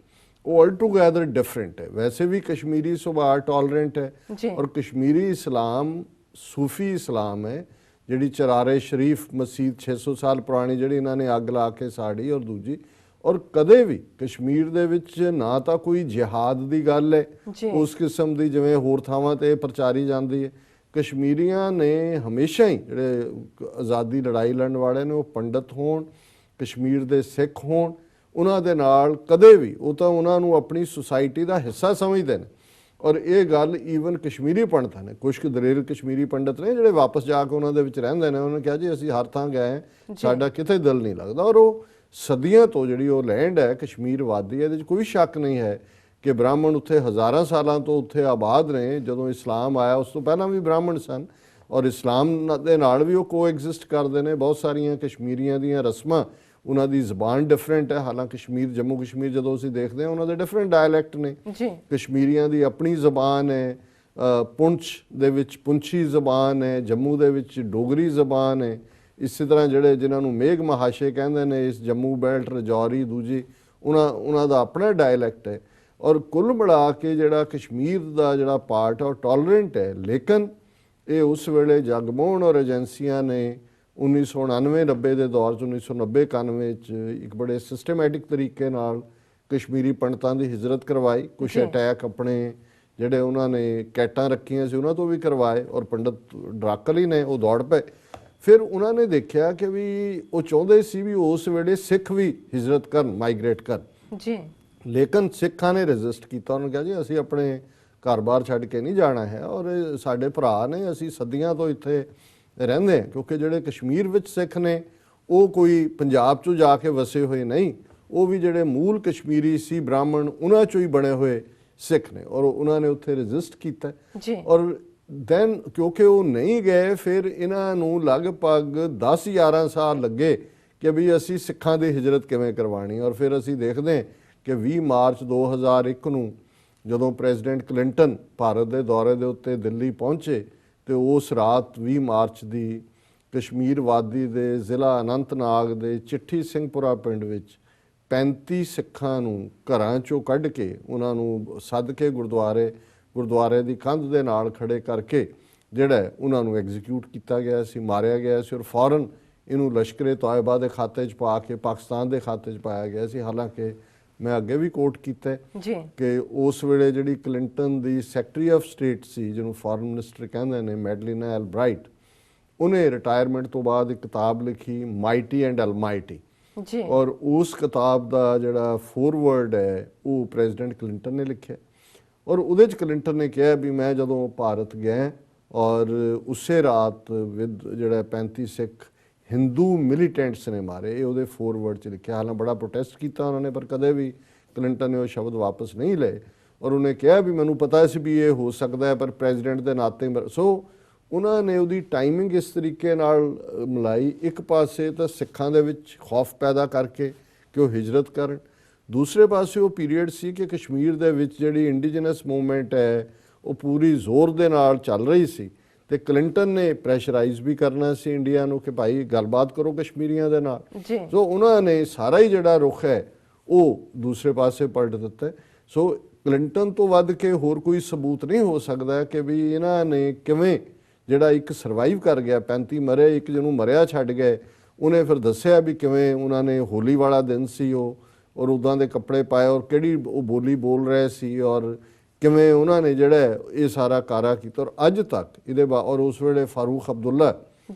ਉਹ ਆਲ ਟੂਗੈਦਰ ਡਿਫਰੈਂਟ ਹੈ। ਵੈਸੇ ਵੀ ਕਸ਼ਮੀਰੀ ਸੁਭਾਅ ਟੋਲਰੈਂਟ ਹੈ, ਔਰ ਕਸ਼ਮੀਰੀ ਇਸਲਾਮ ਸੂਫੀ ਇਸਲਾਮ ਹੈ, ਜਿਹੜੀ ਚਰਾਰੇ ਸ਼ਰੀਫ ਮਸਜਿਦ 600 ਸਾਲ ਪੁਰਾਣੀ ਜਿਹੜੀ ਇਹਨਾਂ ਨੇ ਅੱਗ ਲਾ ਕੇ ਸਾੜੀ, ਔਰ ਦੂਜੀ, ਔਰ ਕਦੇ ਵੀ ਕਸ਼ਮੀਰ ਦੇ ਵਿੱਚ ਨਾ ਤਾਂ ਕੋਈ ਜਿਹਾਦ ਦੀ ਗੱਲ ਹੈ ਉਸ ਕਿਸਮ ਦੀ ਜਿਵੇਂ ਹੋਰ ਥਾਵਾਂ ਤੇ ਪ੍ਰਚਾਰੀ ਜਾਂਦੀ ਹੈ। ਕਸ਼ਮੀਰੀਆਂ ਨੇ ਹਮੇਸ਼ਾ ਹੀ, ਜਿਹੜੇ ਆਜ਼ਾਦੀ ਲੜਾਈ ਲੜਨ ਵਾਲੇ ਨੇ, ਉਹ ਪੰਡਤ ਹੋਣ, ਕਸ਼ਮੀਰ ਦੇ ਸਿੱਖ ਹੋਣ, ਉਹਨਾਂ ਦੇ ਨਾਲ ਕਦੇ ਵੀ, ਉਹ ਤਾਂ ਉਹਨਾਂ ਨੂੰ ਆਪਣੀ ਸੁਸਾਇਟੀ ਦਾ ਹਿੱਸਾ ਸਮਝਦੇ ਨੇ। ਔਰ ਇਹ ਗੱਲ ਈਵਨ ਕਸ਼ਮੀਰੀ ਪੰਡਤਾਂ ਨੇ, ਕੁਝ ਕੁ ਦਲੇਰ ਕਸ਼ਮੀਰੀ ਪੰਡਤ ਨੇ ਜਿਹੜੇ ਵਾਪਸ ਜਾ ਕੇ ਉਹਨਾਂ ਦੇ ਵਿੱਚ ਰਹਿੰਦੇ ਨੇ, ਉਹਨਾਂ ਨੇ ਕਿਹਾ ਜੀ ਅਸੀਂ ਹਰ ਥਾਂ ਗਏ, ਸਾਡਾ ਕਿਤੇ ਦਿਲ ਨਹੀਂ ਲੱਗਦਾ। ਔਰ ਉਹ ਸਦੀਆਂ ਤੋਂ ਜਿਹੜੀ ਉਹ ਲੈਂਡ ਹੈ ਕਸ਼ਮੀਰ ਵਾਦੀ, ਇਹਦੇ 'ਚ ਕੋਈ ਸ਼ੱਕ ਨਹੀਂ ਹੈ ਕਿ ਬ੍ਰਾਹਮਣ ਉੱਥੇ ਹਜ਼ਾਰਾਂ ਸਾਲਾਂ ਤੋਂ ਉੱਥੇ ਆਬਾਦ ਨੇ। ਜਦੋਂ ਇਸਲਾਮ ਆਇਆ ਉਸ ਤੋਂ ਪਹਿਲਾਂ ਵੀ ਬ੍ਰਾਹਮਣ ਸਨ, ਔਰ ਇਸਲਾਮ ਦੇ ਨਾਲ ਵੀ ਉਹ ਕੋਐਗਜ਼ਿਸਟ ਕਰਦੇ ਨੇ। ਬਹੁਤ ਸਾਰੀਆਂ ਕਸ਼ਮੀਰੀਆਂ ਦੀਆਂ ਰਸਮਾਂ, ਉਹਨਾਂ ਦੀ ਜ਼ਬਾਨ ਡਿਫਰੈਂਟ ਹੈ। ਹਾਲਾਂਕਿ ਕਸ਼ਮੀਰ, ਜੰਮੂ ਕਸ਼ਮੀਰ ਜਦੋਂ ਅਸੀਂ ਦੇਖਦੇ ਹਾਂ, ਉਹਨਾਂ ਦੇ ਡਿਫਰੈਂਟ ਡਾਇਲੈਕਟ ਨੇ। ਕਸ਼ਮੀਰੀਆਂ ਦੀ ਆਪਣੀ ਜ਼ਬਾਨ ਹੈ, ਪੁੰਛ ਦੇ ਵਿੱਚ ਪੁੰਛੀ ਜ਼ਬਾਨ ਹੈ, ਜੰਮੂ ਦੇ ਵਿੱਚ ਡੋਗਰੀ ਜ਼ਬਾਨ ਹੈ। ਇਸੇ ਤਰ੍ਹਾਂ ਜਿਹੜੇ ਜਿਨ੍ਹਾਂ ਨੂੰ ਮੇਘ ਮਹਾਸ਼ੇ ਕਹਿੰਦੇ ਨੇ, ਇਸ ਜੰਮੂ ਬੈਲਟ, ਰਜੌਰੀ, ਦੂਜੀ, ਉਹਨਾਂ ਦਾ ਆਪਣਾ ਡਾਇਲੈਕਟ ਹੈ। ਔਰ ਕੁੱਲ ਮਿਲਾ ਕੇ ਜਿਹੜਾ ਕਸ਼ਮੀਰ ਦਾ ਜਿਹੜਾ ਪਾਰਟ ਹੈ ਉਹ ਟੋਲਰੈਂਟ ਹੈ। ਲੇਕਿਨ ਇਹ ਉਸ ਵੇਲੇ ਜਗਮੋਹਨ ਔਰ ਏਜੰਸੀਆਂ ਨੇ 1999-90 ਦੇ ਦੌਰ 'ਚ, 1990-91 'ਚ ਇੱਕ ਬੜੇ ਸਿਸਟਮੈਟਿਕ ਤਰੀਕੇ ਨਾਲ ਕਸ਼ਮੀਰੀ ਪੰਡਤਾਂ ਦੀ ਹਿਜਰਤ ਕਰਵਾਈ। ਕੁਛ ਅਟੈਕ ਆਪਣੇ ਜਿਹੜੇ ਉਹਨਾਂ ਨੇ ਕੈਟਾਂ ਰੱਖੀਆਂ ਸੀ ਉਹਨਾਂ ਤੋਂ ਵੀ ਕਰਵਾਏ, ਔਰ ਪੰਡਤ ਡਰਾਕਲੀ ਨੇ ਉਹ ਦੌੜ ਪਏ। ਫਿਰ ਉਹਨਾਂ ਨੇ ਦੇਖਿਆ ਕਿ ਵੀ ਉਹ ਚਾਹੁੰਦੇ ਸੀ ਵੀ ਉਸ ਵੇਲੇ ਸਿੱਖ ਵੀ ਹਿਜਰਤ ਕਰਨ, ਮਾਈਗ੍ਰੇਟ ਕਰਨ ਜੀ, ਲੇਕਿਨ ਸਿੱਖਾਂ ਨੇ ਰੈਜ਼ਿਸਟ ਕੀਤਾ। ਉਹਨਾਂ ਨੇ ਕਿਹਾ ਜੀ ਅਸੀਂ ਆਪਣੇ ਘਰ-ਬਾਰ ਛੱਡ ਕੇ ਨਹੀਂ ਜਾਣਾ ਹੈ, ਔਰ ਸਾਡੇ ਭਰਾ ਨੇ, ਅਸੀਂ ਸਦੀਆਂ ਤੋਂ ਇੱਥੇ ਰਹਿੰਦੇ ਹਾਂ। ਕਿਉਂਕਿ ਜਿਹੜੇ ਕਸ਼ਮੀਰ ਵਿੱਚ ਸਿੱਖ ਨੇ ਉਹ ਕੋਈ ਪੰਜਾਬ 'ਚੋਂ ਜਾ ਕੇ ਵਸੇ ਹੋਏ ਨਹੀਂ, ਉਹ ਵੀ ਜਿਹੜੇ ਮੂਲ ਕਸ਼ਮੀਰੀ ਸੀ ਬ੍ਰਾਹਮਣ, ਉਹਨਾਂ 'ਚੋਂ ਹੀ ਬਣੇ ਹੋਏ ਸਿੱਖ ਨੇ, ਔਰ ਉਹਨਾਂ ਨੇ ਉੱਥੇ ਰੈਜ਼ਿਸਟ ਕੀਤਾ। ਔਰ ਦੈਨ ਕਿਉਂਕਿ ਉਹ ਨਹੀਂ ਗਏ, ਫਿਰ ਇਹਨਾਂ ਨੂੰ ਲਗਭਗ 10-11 ਸਾਲ ਲੱਗੇ ਕਿ ਵੀ ਅਸੀਂ ਸਿੱਖਾਂ ਦੀ ਹਿਜਰਤ ਕਿਵੇਂ ਕਰਵਾਣੀ। ਔਰ ਫਿਰ ਅਸੀਂ ਦੇਖਦੇ ਕਿ 20 ਮਾਰਚ 2001 ਨੂੰ ਜਦੋਂ ਪ੍ਰੈਜ਼ੀਡੈਂਟ ਕਲਿੰਟਨ ਭਾਰਤ ਦੇ ਦੌਰੇ ਦੇ ਉੱਤੇ ਦਿੱਲੀ ਪਹੁੰਚੇ ਤੇ ਉਸ ਰਾਤ 20 ਮਾਰਚ ਦੀ ਕਸ਼ਮੀਰ ਵਾਦੀ ਦੇ ਜ਼ਿਲ੍ਹਾ ਅਨੰਤਨਾਗ ਦੇ ਚਿੱਠੀ ਸਿੰਘਪੁਰਾ ਪਿੰਡ ਵਿੱਚ 35 ਸਿੱਖਾਂ ਨੂੰ ਘਰਾਂ ਚੋਂ ਕੱਢ ਕੇ ਉਹਨਾਂ ਨੂੰ ਸੱਦ ਕੇ ਗੁਰਦੁਆਰੇ ਦੀ ਕੰਧ ਦੇ ਨਾਲ ਖੜੇ ਕਰਕੇ ਜਿਹੜਾ ਉਹਨਾਂ ਨੂੰ ਐਗਜ਼ੀਕਿਊਟ ਕੀਤਾ ਗਿਆ ਸੀ, ਮਾਰਿਆ ਗਿਆ ਸੀ। ਔਰ ਫੌਰਨ ਇਹਨੂੰ ਲਸ਼ਕਰੇ ਤੋਇਬਾ ਦੇ ਖਾਤੇ 'ਚ ਪਾ ਕੇ ਪਾਕਿਸਤਾਨ ਦੇ ਖਾਤੇ 'ਚ ਪਾਇਆ ਗਿਆ ਸੀ। ਹਾਲਾਂਕਿ ਮੈਂ ਅੱਗੇ ਵੀ ਕੋਟ ਕੀਤਾ ਕਿ ਉਸ ਵੇਲੇ ਜਿਹੜੀ Clinton the secretary of state ਸੀ, ਜਿਹਨੂੰ ਫੋਰਨ ਮਿਨਿਸਟਰ ਕਹਿੰਦੇ ਨੇ, ਮੈਡਲੀਨਾ ਐਲਬਰਾਈਟ, ਉਹਨੇ ਰਿਟਾਇਰਮੈਂਟ ਤੋਂ ਬਾਅਦ ਇੱਕ ਕਿਤਾਬ ਲਿਖੀ ਮਾਈਟੀ ਐਂਡ ਅਲਮਾਈਟੀ। ਔਰ ਉਸ ਕਿਤਾਬ ਦਾ ਜਿਹੜਾ ਫੋਰਵਰਡ ਹੈ ਉਹ ਪ੍ਰੈਜ਼ੀਡੈਂਟ ਕਲਿੰਟਨ ਨੇ ਲਿਖਿਆ। ਔਰ ਉਹਦੇ 'ਚ ਕਲਿੰਟਨ ਨੇ ਕਿਹਾ ਵੀ ਮੈਂ ਜਦੋਂ ਭਾਰਤ ਗਿਆ ਔਰ ਉਸੇ ਰਾਤ ਵਿਦ ਜਿਹੜਾ 35 ਸਿੱਖ ਹਿੰਦੂ ਮਿਲੀਟੈਂਟਸ ਨੇ ਮਾਰੇ, ਇਹ ਉਹਦੇ ਫੋਰਵਰਡ 'ਚ ਲਿਖਿਆ। ਹਾਲਾਂ ਬੜਾ ਪ੍ਰੋਟੈਸਟ ਕੀਤਾ ਉਹਨਾਂ ਨੇ, ਪਰ ਕਦੇ ਵੀ ਕਲਿੰਟਨ ਨੇ ਉਹ ਸ਼ਬਦ ਵਾਪਸ ਨਹੀਂ ਲਏ। ਔਰ ਉਹਨੇ ਕਿਹਾ ਵੀ ਮੈਨੂੰ ਪਤਾ ਸੀ ਵੀ ਇਹ ਹੋ ਸਕਦਾ ਹੈ, ਪਰ ਪ੍ਰੈਜ਼ੀਡੈਂਟ ਦੇ ਨਾਤੇ ਸੋ ਉਹਨਾਂ ਨੇ ਉਹਦੀ ਟਾਈਮਿੰਗ ਇਸ ਤਰੀਕੇ ਨਾਲ ਮਿਲਾਈ। ਇੱਕ ਪਾਸੇ ਤਾਂ ਸਿੱਖਾਂ ਦੇ ਵਿੱਚ ਖੌਫ ਪੈਦਾ ਕਰਕੇ ਕਿ ਉਹ ਹਿਜਰਤ ਕਰਨ, ਦੂਸਰੇ ਪਾਸੇ ਉਹ ਪੀਰੀਅਡ ਸੀ ਕਿ ਕਸ਼ਮੀਰ ਦੇ ਵਿੱਚ ਜਿਹੜੀ ਇੰਡੀਜਨਸ ਮੂਵਮੈਂਟ ਹੈ ਉਹ ਪੂਰੀ ਜ਼ੋਰ ਦੇ ਨਾਲ ਚੱਲ ਰਹੀ ਸੀ ਤੇ ਕਲਿੰਟਨ ਨੇ ਪ੍ਰੈਸ਼ਰਾਈਜ਼ ਵੀ ਕਰਨਾ ਸੀ ਇੰਡੀਆ ਨੂੰ ਕਿ ਭਾਈ ਗੱਲਬਾਤ ਕਰੋ ਕਸ਼ਮੀਰੀਆਂ ਦੇ ਨਾਲ। ਸੋ ਉਹਨਾਂ ਨੇ ਸਾਰਾ ਹੀ ਜਿਹੜਾ ਰੁਖ ਹੈ ਉਹ ਦੂਸਰੇ ਪਾਸੇ ਪਲਟ ਦਿੱਤਾ। ਸੋ ਕਲਿੰਟਨ ਤੋਂ ਵੱਧ ਕੇ ਹੋਰ ਕੋਈ ਸਬੂਤ ਨਹੀਂ ਹੋ ਸਕਦਾ ਕਿ ਵੀ ਇਹਨਾਂ ਨੇ ਕਿਵੇਂ ਜਿਹੜਾ ਇੱਕ ਸਰਵਾਈਵ ਕਰ ਗਿਆ। 35 ਮਰੇ, ਇੱਕ ਜਿਹਨੂੰ ਮਰਿਆ ਛੱਡ ਗਏ। ਉਹਨੇ ਫਿਰ ਦੱਸਿਆ ਵੀ ਕਿਵੇਂ ਉਹਨਾਂ ਨੇ ਹੋਲੀ ਵਾਲਾ ਦਿਨ ਸੀ ਉਹ, ਔਰ ਉੱਦਾਂ ਦੇ ਕੱਪੜੇ ਪਾਏ ਔਰ ਕਿਹੜੀ ਉਹ ਬੋਲੀ ਬੋਲ ਰਹੇ ਸੀ ਔਰ ਕਿਵੇਂ ਉਹਨਾਂ ਨੇ ਜਿਹੜਾ ਇਹ ਸਾਰਾ ਕਾਰਾ ਕੀਤਾ। ਔਰ ਅੱਜ ਤੱਕ ਇਹਦੇ ਔਰ ਉਸ ਵੇਲੇ ਫਾਰੂਕ ਅਬਦੁੱਲਾ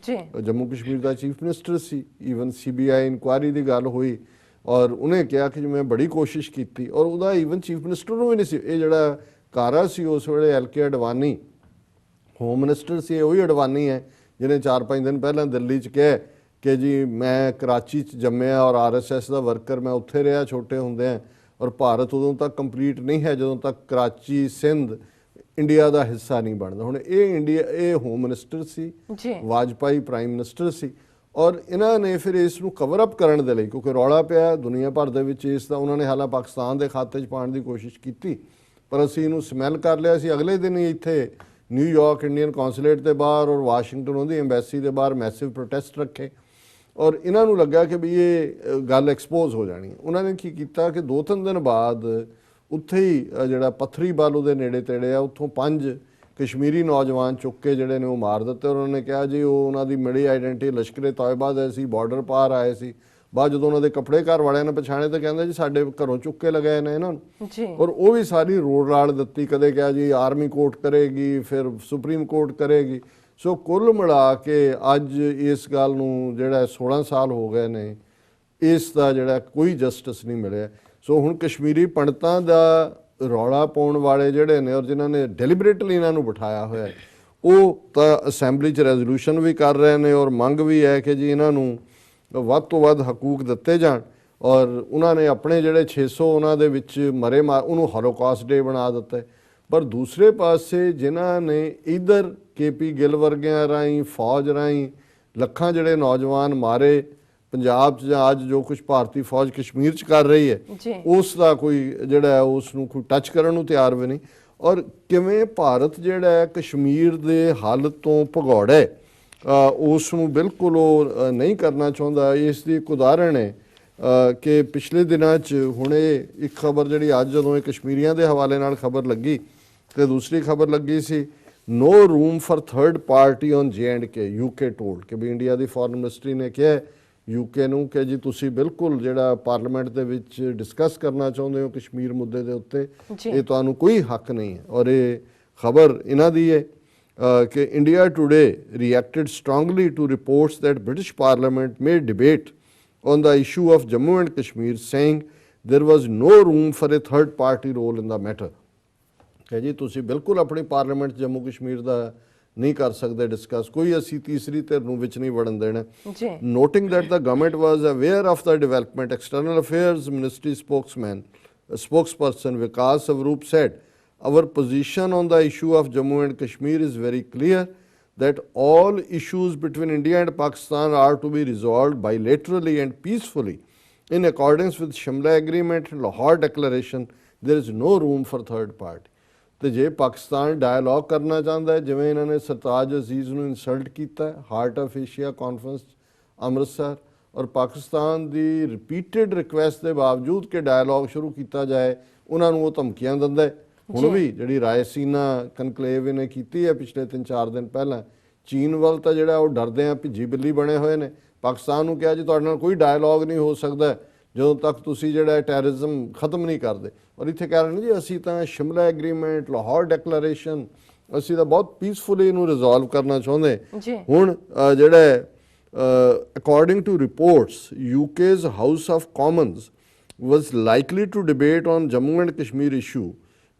ਜੰਮੂ ਕਸ਼ਮੀਰ ਦਾ ਚੀਫ ਮਿਨਿਸਟਰ ਸੀ। ਈਵਨ CBI ਇਨਕੁਆਇਰੀ ਦੀ ਗੱਲ ਹੋਈ ਔਰ ਉਹਨੇ ਕਿਹਾ ਕਿ ਮੈਂ ਬੜੀ ਕੋਸ਼ਿਸ਼ ਕੀਤੀ ਔਰ ਉਹਦਾ ਈਵਨ ਚੀਫ ਮਿਨਿਸਟਰ ਨੂੰ ਵੀ ਨਹੀਂ ਸੀ ਇਹ ਜਿਹੜਾ ਕਾਰਾ ਸੀ। ਉਸ ਵੇਲੇ LK ਅਡਵਾਨੀ ਹੋਮ ਮਿਨਿਸਟਰ ਸੀ, ਉਹੀ ਅਡਵਾਨੀ ਹੈ ਜਿਹਨੇ 4-5 ਦਿਨ ਪਹਿਲਾਂ ਦਿੱਲੀ 'ਚ ਕਿਹਾ ਕਿ ਜੀ ਮੈਂ ਕਰਾਚੀ 'ਚ ਜੰਮਿਆ ਔਰ RSS ਦਾ ਵਰਕਰ, ਮੈਂ ਉੱਥੇ ਰਿਹਾ ਛੋਟੇ ਹੁੰਦਿਆਂ ਔਰ ਭਾਰਤ ਉਦੋਂ ਤੱਕ ਕੰਪਲੀਟ ਨਹੀਂ ਹੈ ਜਦੋਂ ਤੱਕ ਕਰਾਚੀ ਸਿੰਧ ਇੰਡੀਆ ਦਾ ਹਿੱਸਾ ਨਹੀਂ ਬਣਦਾ। ਹੁਣ ਇਹ ਹੋਮ ਮਿਨਿਸਟਰ ਸੀ, ਵਾਜਪਾਈ ਪ੍ਰਾਈਮ ਮਿਨਿਸਟਰ ਸੀ ਔਰ ਇਹਨਾਂ ਨੇ ਫਿਰ ਇਸ ਨੂੰ ਕਵਰ ਅਪ ਕਰਨ ਦੇ ਲਈ, ਕਿਉਂਕਿ ਰੌਲਾ ਪਿਆ ਦੁਨੀਆ ਭਰ ਦੇ ਵਿੱਚ ਇਸ ਦਾ, ਉਹਨਾਂ ਨੇ ਹਾਲਾਂ ਪਾਕਿਸਤਾਨ ਦੇ ਖਾਤੇ 'ਚ ਪਾਉਣ ਦੀ ਕੋਸ਼ਿਸ਼ ਕੀਤੀ ਪਰ ਅਸੀਂ ਇਹਨੂੰ ਸਮੈਲ ਕਰ ਲਿਆ ਸੀ। ਅਗਲੇ ਦਿਨ ਹੀ ਇੱਥੇ ਨਿਊਯਾਰਕ ਇੰਡੀਅਨ ਕੌਂਸੂਲੇਟ ਦੇ ਬਾਹਰ ਔਰ ਵਾਸ਼ਿੰਗਟਨ ਉਹਦੀ ਐਮਬੈਸੀ ਦੇ ਬਾਹਰ ਮੈਸਿਵ ਪ੍ਰੋਟੈਸਟ ਰੱਖੇ ਔਰ ਇਹਨਾਂ ਨੂੰ ਲੱਗਾ ਕਿ ਵੀ ਇਹ ਗੱਲ ਐਕਸਪੋਜ਼ ਹੋ ਜਾਣੀ। ਉਹਨਾਂ ਨੇ ਕੀ ਕੀਤਾ ਕਿ 2-3 ਦਿਨ ਬਾਅਦ ਉੱਥੇ ਹੀ ਜਿਹੜਾ ਪੱਥਰੀ ਬਲ ਉਹਦੇ ਨੇੜੇ ਤੇੜੇ ਆ, ਉੱਥੋਂ 5 ਕਸ਼ਮੀਰੀ ਨੌਜਵਾਨ ਚੁੱਕ ਕੇ ਜਿਹੜੇ ਨੇ ਉਹ ਮਾਰ ਦਿੱਤੇ। ਔਰ ਉਹਨਾਂ ਨੇ ਕਿਹਾ ਜੀ ਉਹ ਉਹਨਾਂ ਦੀ ਮਿਲੀ ਆਈਡੈਂਟੀ ਲਸ਼ਕਰੇ ਤੋਇਬਾ ਦੇ ਸੀ, ਬਾਰਡਰ ਪਾਰ ਆਏ ਸੀ। ਬਾਅਦ ਜਦੋਂ ਉਹਨਾਂ ਦੇ ਕੱਪੜੇ ਘਰ ਵਾਲਿਆਂ ਨੇ ਪਛਾਣੇ ਤਾਂ ਕਹਿੰਦੇ ਜੀ ਸਾਡੇ ਘਰੋਂ ਚੁੱਕ ਕੇ ਲਗਾਏ ਨੇ ਇਹਨਾਂ ਨੂੰ। ਔਰ ਉਹ ਵੀ ਸਾਰੀ ਰੋੜ ਰਾੜ ਦਿੱਤੀ, ਕਦੇ ਕਿਹਾ ਜੀ ਆਰਮੀ ਕੋਰਟ ਕਰੇਗੀ, ਫਿਰ ਸੁਪਰੀਮ ਕੋਰਟ ਕਰੇਗੀ। ਸੋ ਕੁੱਲ ਮਿਲਾ ਕੇ ਅੱਜ ਇਸ ਗੱਲ ਨੂੰ ਜਿਹੜਾ 16 ਸਾਲ ਹੋ ਗਏ ਨੇ, ਇਸ ਦਾ ਜਿਹੜਾ ਕੋਈ ਜਸਟਿਸ ਨਹੀਂ ਮਿਲਿਆ। ਸੋ ਹੁਣ ਕਸ਼ਮੀਰੀ ਪੰਡਤਾਂ ਦਾ ਰੌਲਾ ਪਾਉਣ ਵਾਲੇ ਜਿਹੜੇ ਨੇ ਔਰ ਜਿਨ੍ਹਾਂ ਨੇ ਡੈਲੀਬਰੇਟਲੀ ਇਹਨਾਂ ਨੂੰ ਬਿਠਾਇਆ ਹੋਇਆ ਉਹ ਤਾਂ ਅਸੈਂਬਲੀ 'ਚ ਰੈਜ਼ੋਲੂਸ਼ਨ ਵੀ ਕਰ ਰਹੇ ਨੇ ਔਰ ਮੰਗ ਵੀ ਹੈ ਕਿ ਜੀ ਇਹਨਾਂ ਨੂੰ ਵੱਧ ਤੋਂ ਵੱਧ ਹਕੂਕ ਦਿੱਤੇ ਜਾਣ। ਔਰ ਉਹਨਾਂ ਨੇ ਆਪਣੇ ਜਿਹੜੇ 600 ਉਹਨਾਂ ਦੇ ਵਿੱਚ ਮਰੇ ਉਹਨੂੰ ਹੋਲੋਕਾਸਟ ਡੇ ਬਣਾ ਦਿੱਤਾ। ਪਰ ਦੂਸਰੇ ਪਾਸੇ ਜਿਨ੍ਹਾਂ ਨੇ ਇਧਰ KP ਗਿੱਲ ਵਰਗਿਆਂ ਰਾਹੀਂ ਫੌਜ ਰਾਹੀਂ ਲੱਖਾਂ ਜਿਹੜੇ ਨੌਜਵਾਨ ਮਾਰੇ ਪੰਜਾਬ 'ਚ ਜਾਂ ਅੱਜ ਜੋ ਕੁਝ ਭਾਰਤੀ ਫੌਜ ਕਸ਼ਮੀਰ 'ਚ ਕਰ ਰਹੀ ਹੈ ਉਸ ਦਾ ਕੋਈ ਜਿਹੜਾ ਉਸ ਨੂੰ ਕੋਈ ਟੱਚ ਕਰਨ ਨੂੰ ਤਿਆਰ ਵੀ ਨਹੀਂ। ਔਰ ਕਿਵੇਂ ਭਾਰਤ ਜਿਹੜਾ ਕਸ਼ਮੀਰ ਦੇ ਹੱਲ ਤੋਂ ਭਗੌੜਾ ਉਸ ਨੂੰ ਬਿਲਕੁਲ ਉਹ ਨਹੀਂ ਕਰਨਾ ਚਾਹੁੰਦਾ। ਇਸ ਦੀ ਇੱਕ ਉਦਾਹਰਣ ਹੈ ਕਿ ਪਿਛਲੇ ਦਿਨਾਂ 'ਚ ਹੁਣੇ ਇੱਕ ਖਬਰ ਜਿਹੜੀ ਅੱਜ ਜਦੋਂ ਇਹ ਕਸ਼ਮੀਰੀਆਂ ਦੇ ਹਵਾਲੇ ਨਾਲ ਖਬਰ ਲੱਗੀ ਤੇ ਦੂਸਰੀ ਖਬਰ ਲੱਗੀ ਸੀ no room for third party on J&K UK ਟੋਲਡ ਕਿ ਵੀ ਇੰਡੀਆ ਦੀ ਫੋਰਨ ਮਿਨਿਸਟਰੀ ਨੇ ਕਿਹਾ UK ਨੂੰ ਕਿ ਜੀ ਤੁਸੀਂ ਬਿਲਕੁਲ ਜਿਹੜਾ ਪਾਰਲੀਮੈਂਟ ਦੇ ਵਿੱਚ ਡਿਸਕਸ ਕਰਨਾ ਚਾਹੁੰਦੇ ਹੋ ਕਸ਼ਮੀਰ ਮੁੱਦੇ ਦੇ ਉੱਤੇ ਇਹ ਤੁਹਾਨੂੰ ਕੋਈ ਹੱਕ ਨਹੀਂ ਹੈ। ਔਰ ਇਹ ਖਬਰ ਇਹਨਾਂ ਦੀ ਹੈ ਕਿ India today reacted strongly to reports that British Parliament may debate on the issue of Jammu and Kashmir, saying there was no room for a third party role in the matter. ਕਿ ਜੀ ਤੁਸੀਂ ਬਿਲਕੁਲ ਆਪਣੀ parliament Jammu Kashmir ਦਾ ਨਹੀਂ ਕਰ ਸਕਦੇ discuss, ਕੋਈ ਅਸੀਂ ਤੀਸਰੀ ਧਿਰ ਨੂੰ ਵਿੱਚ ਨਹੀਂ ਵੜਨ ਦੇਣਾ। Noting that the government was aware of the development, External Affairs Ministry spokesperson Vikas Swarup said, our position on the issue of Jammu and Kashmir is very clear. that all issues between India and Pakistan are to be resolved bilaterally and peacefully in accordance with Shimla Agreement and Lahore Declaration. There is no room for third party. ਤੇ ਜੇ Pakistan dialog ਕਰਨਾ ਚਾਹੁੰਦਾ ਹੈ, ਜਿਵੇਂ ਇਹਨਾਂ ਨੇ ਸਰਤਾਜ ਅਜ਼ੀਜ਼ ਨੂੰ insult ਕੀਤਾ heart of Asia conference Amritsar, ਔਰ ਪਾਕਿਸਤਾਨ ਦੀ ਰਿਪੀਟਡ ਰਿਕੁਐਸਟ ਦੇ ਬਾਵਜੂਦ ਕਿ ਡਾਇਲੋਗ ਸ਼ੁਰੂ ਕੀਤਾ ਜਾਏ, ਉਹਨਾਂ ਨੂੰ ਉਹ ਧਮਕੀਆਂ ਦਿੰਦਾ ਹੈ। ਹੁਣ ਵੀ ਜਿਹੜੀ ਰਾਇਸੀਨਾ ਕਨਕਲੇਵ ਇਹਨੇ ਕੀਤੀ ਹੈ ਪਿਛਲੇ 3-4 ਦਿਨ ਪਹਿਲਾਂ, ਚੀਨ ਵੱਲ ਤਾਂ ਜਿਹੜਾ ਉਹ ਡਰਦੇ ਆ, ਭਿੱਜੀ ਬਿੱਲੀ ਬਣੇ ਹੋਏ ਨੇ। ਪਾਕਿਸਤਾਨ ਨੂੰ ਕਿਹਾ ਜੀ ਤੁਹਾਡੇ ਨਾਲ ਕੋਈ ਡਾਇਲੋਗ ਨਹੀਂ ਹੋ ਸਕਦਾ ਜਦੋਂ ਤੱਕ ਤੁਸੀਂ ਜਿਹੜਾ ਟੈਰਰਿਜ਼ਮ ਖਤਮ ਨਹੀਂ ਕਰਦੇ। ਔਰ ਇੱਥੇ ਕਹਿ ਰਹੇ ਨੇ ਜੀ ਅਸੀਂ ਤਾਂ ਸ਼ਿਮਲਾ ਐਗਰੀਮੈਂਟ, ਲਾਹੌਰ ਡੈਕਲੇਰੇਸ਼ਨ, ਅਸੀਂ ਤਾਂ ਬਹੁਤ ਪੀਸਫੁਲੀ ਇਹਨੂੰ ਰਿਜ਼ੋਲਵ ਕਰਨਾ ਚਾਹੁੰਦੇ। ਹੁਣ ਜਿਹੜਾ according to reports UK's House of Commons was likely to debate on Jammu and Kashmir issue,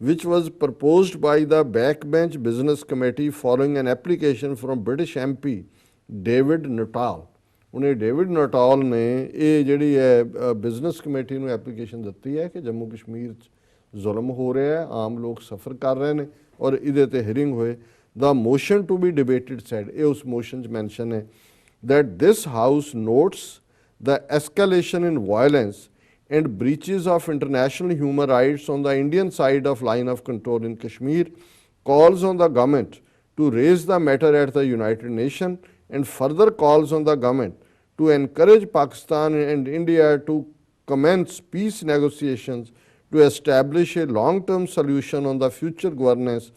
which was proposed by the Backbench Business Committee following an application from British MP David Nuttall। ਉਹਨੇ David ਨਟਾਲ ਨੇ ਇਹ ਜਿਹੜੀ ਹੈ business committee ਨੂੰ application ਦਿੱਤੀ ਹੈ ਕਿ ਜੰਮੂ ਕਸ਼ਮੀਰ 'ਚ ਜ਼ੁਲਮ ਹੋ ਰਿਹਾ ਹੈ, ਆਮ ਲੋਕ ਸਫਰ ਕਰ ਰਹੇ ਨੇ, ਔਰ ਇਹਦੇ ਤੇ ਹੀਅਰਿੰਗ ਹੋਏ। ਦਾ ਮੋਸ਼ਨ ਟੂ ਬੀ ਡਿਬੇਟਡ ਸੈਡ, ਇਹ ਉਸ ਮੋਸ਼ਨ 'ਚ ਮੈਂਸ਼ਨ ਹੈ that this house notes the escalation in violence and breaches of international human rights on the Indian side of line of control in Kashmir, calls on the government to raise the matter at the United Nations, and further calls on the government to encourage Pakistan and India to commence peace negotiations to establish a long-term solution on the future governance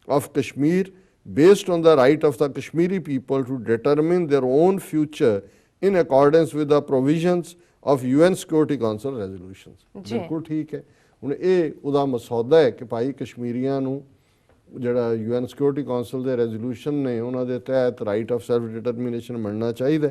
of Kashmir based on the right of the Kashmiri people to determine their own future in accordance with the provisions of UN Security Council resolutions। ਬਿਲਕੁਲ ਠੀਕ ਹੈ। ਹੁਣ ਇਹ ਉਹਦਾ ਮਸੌਦਾ ਹੈ ਕਿ ਭਾਈ ਕਸ਼ਮੀਰੀਆਂ ਨੂੰ ਜਿਹੜਾ UN ਸਿਕਿਉਰਿਟੀ ਕਾਉਂਸਲ ਦੇ ਰੈਜ਼ੋਲੂਸ਼ਨ ਨੇ ਉਹਨਾਂ ਦੇ ਤਹਿਤ ਰਾਈਟ ਆਫ ਸੈਲਫ ਡਿਟਰਮੀਨੇਸ਼ਨ ਮਿਲਣਾ ਚਾਹੀਦਾ।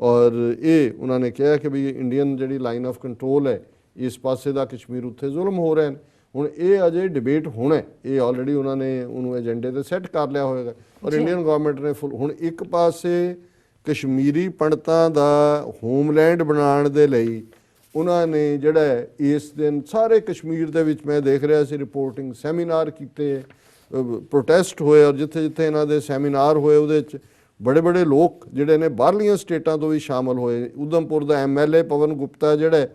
ਔਰ ਇਹ ਉਹਨਾਂ ਨੇ ਕਿਹਾ ਕਿ ਵੀ ਇੰਡੀਅਨ ਜਿਹੜੀ ਲਾਈਨ ਆਫ ਕੰਟਰੋਲ ਹੈ ਇਸ ਪਾਸੇ ਦਾ ਕਸ਼ਮੀਰ, ਉੱਥੇ ਜ਼ੁਲਮ ਹੋ ਰਹੇ ਨੇ। ਹੁਣ ਇਹ ਅਜੇ ਡਿਬੇਟ ਹੋਣਾ, ਇਹ ਆਲਰੇਡੀ ਉਹਨਾਂ ਨੇ ਉਹਨੂੰ ਏਜੰਡੇ ਤੇ ਸੈੱਟ ਕਰ ਲਿਆ ਹੋਏਗਾ, ਔਰ ਇੰਡੀਅਨ ਗਵਰਨਮੈਂਟ ਨੇ ਹੁਣ ਇੱਕ ਪਾਸੇ ਕਸ਼ਮੀਰੀ ਪੰਡਤਾਂ ਦਾ ਹੋਮਲੈਂਡ ਬਣਾਉਣ ਦੇ ਲਈ ਉਹਨਾਂ ਨੇ ਜਿਹੜਾ ਇਸ ਦਿਨ ਸਾਰੇ ਕਸ਼ਮੀਰ ਦੇ ਵਿੱਚ ਮੈਂ ਦੇਖ ਰਿਹਾ ਸੀ ਰਿਪੋਰਟਿੰਗ, ਸੈਮੀਨਾਰ ਕੀਤੇ, ਪ੍ਰੋਟੈਸਟ ਹੋਏ, ਔਰ ਜਿੱਥੇ ਜਿੱਥੇ ਇਹਨਾਂ ਦੇ ਸੈਮੀਨਾਰ ਹੋਏ ਉਹਦੇ 'ਚ ਬੜੇ ਬੜੇ ਲੋਕ ਜਿਹੜੇ ਨੇ ਬਾਹਰਲੀਆਂ ਸਟੇਟਾਂ ਤੋਂ ਵੀ ਸ਼ਾਮਲ ਹੋਏ। ਉਧਮਪੁਰ ਦਾ MLA ਪਵਨ ਗੁਪਤਾ ਜਿਹੜਾ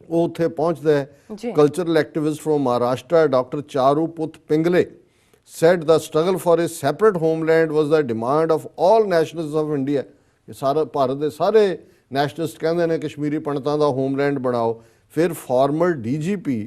ਉਹ ਉੱਥੇ ਪਹੁੰਚਦਾ ਹੈ। Cultural activist from Maharashtra doctor Charu ਪੁੱਤ Pingle said the struggle for a separate homeland was the demand of all nationalists of India। ਸਾਰਾ ਭਾਰਤ ਦੇ ਸਾਰੇ ਨੈਸ਼ਨਲਿਸਟ ਕਹਿੰਦੇ ਨੇ ਕਸ਼ਮੀਰੀ ਪੰਡਤਾਂ ਦਾ ਹੋਮਲੈਂਡ ਬਣਾਓ। ਫਿਰ farmer DGP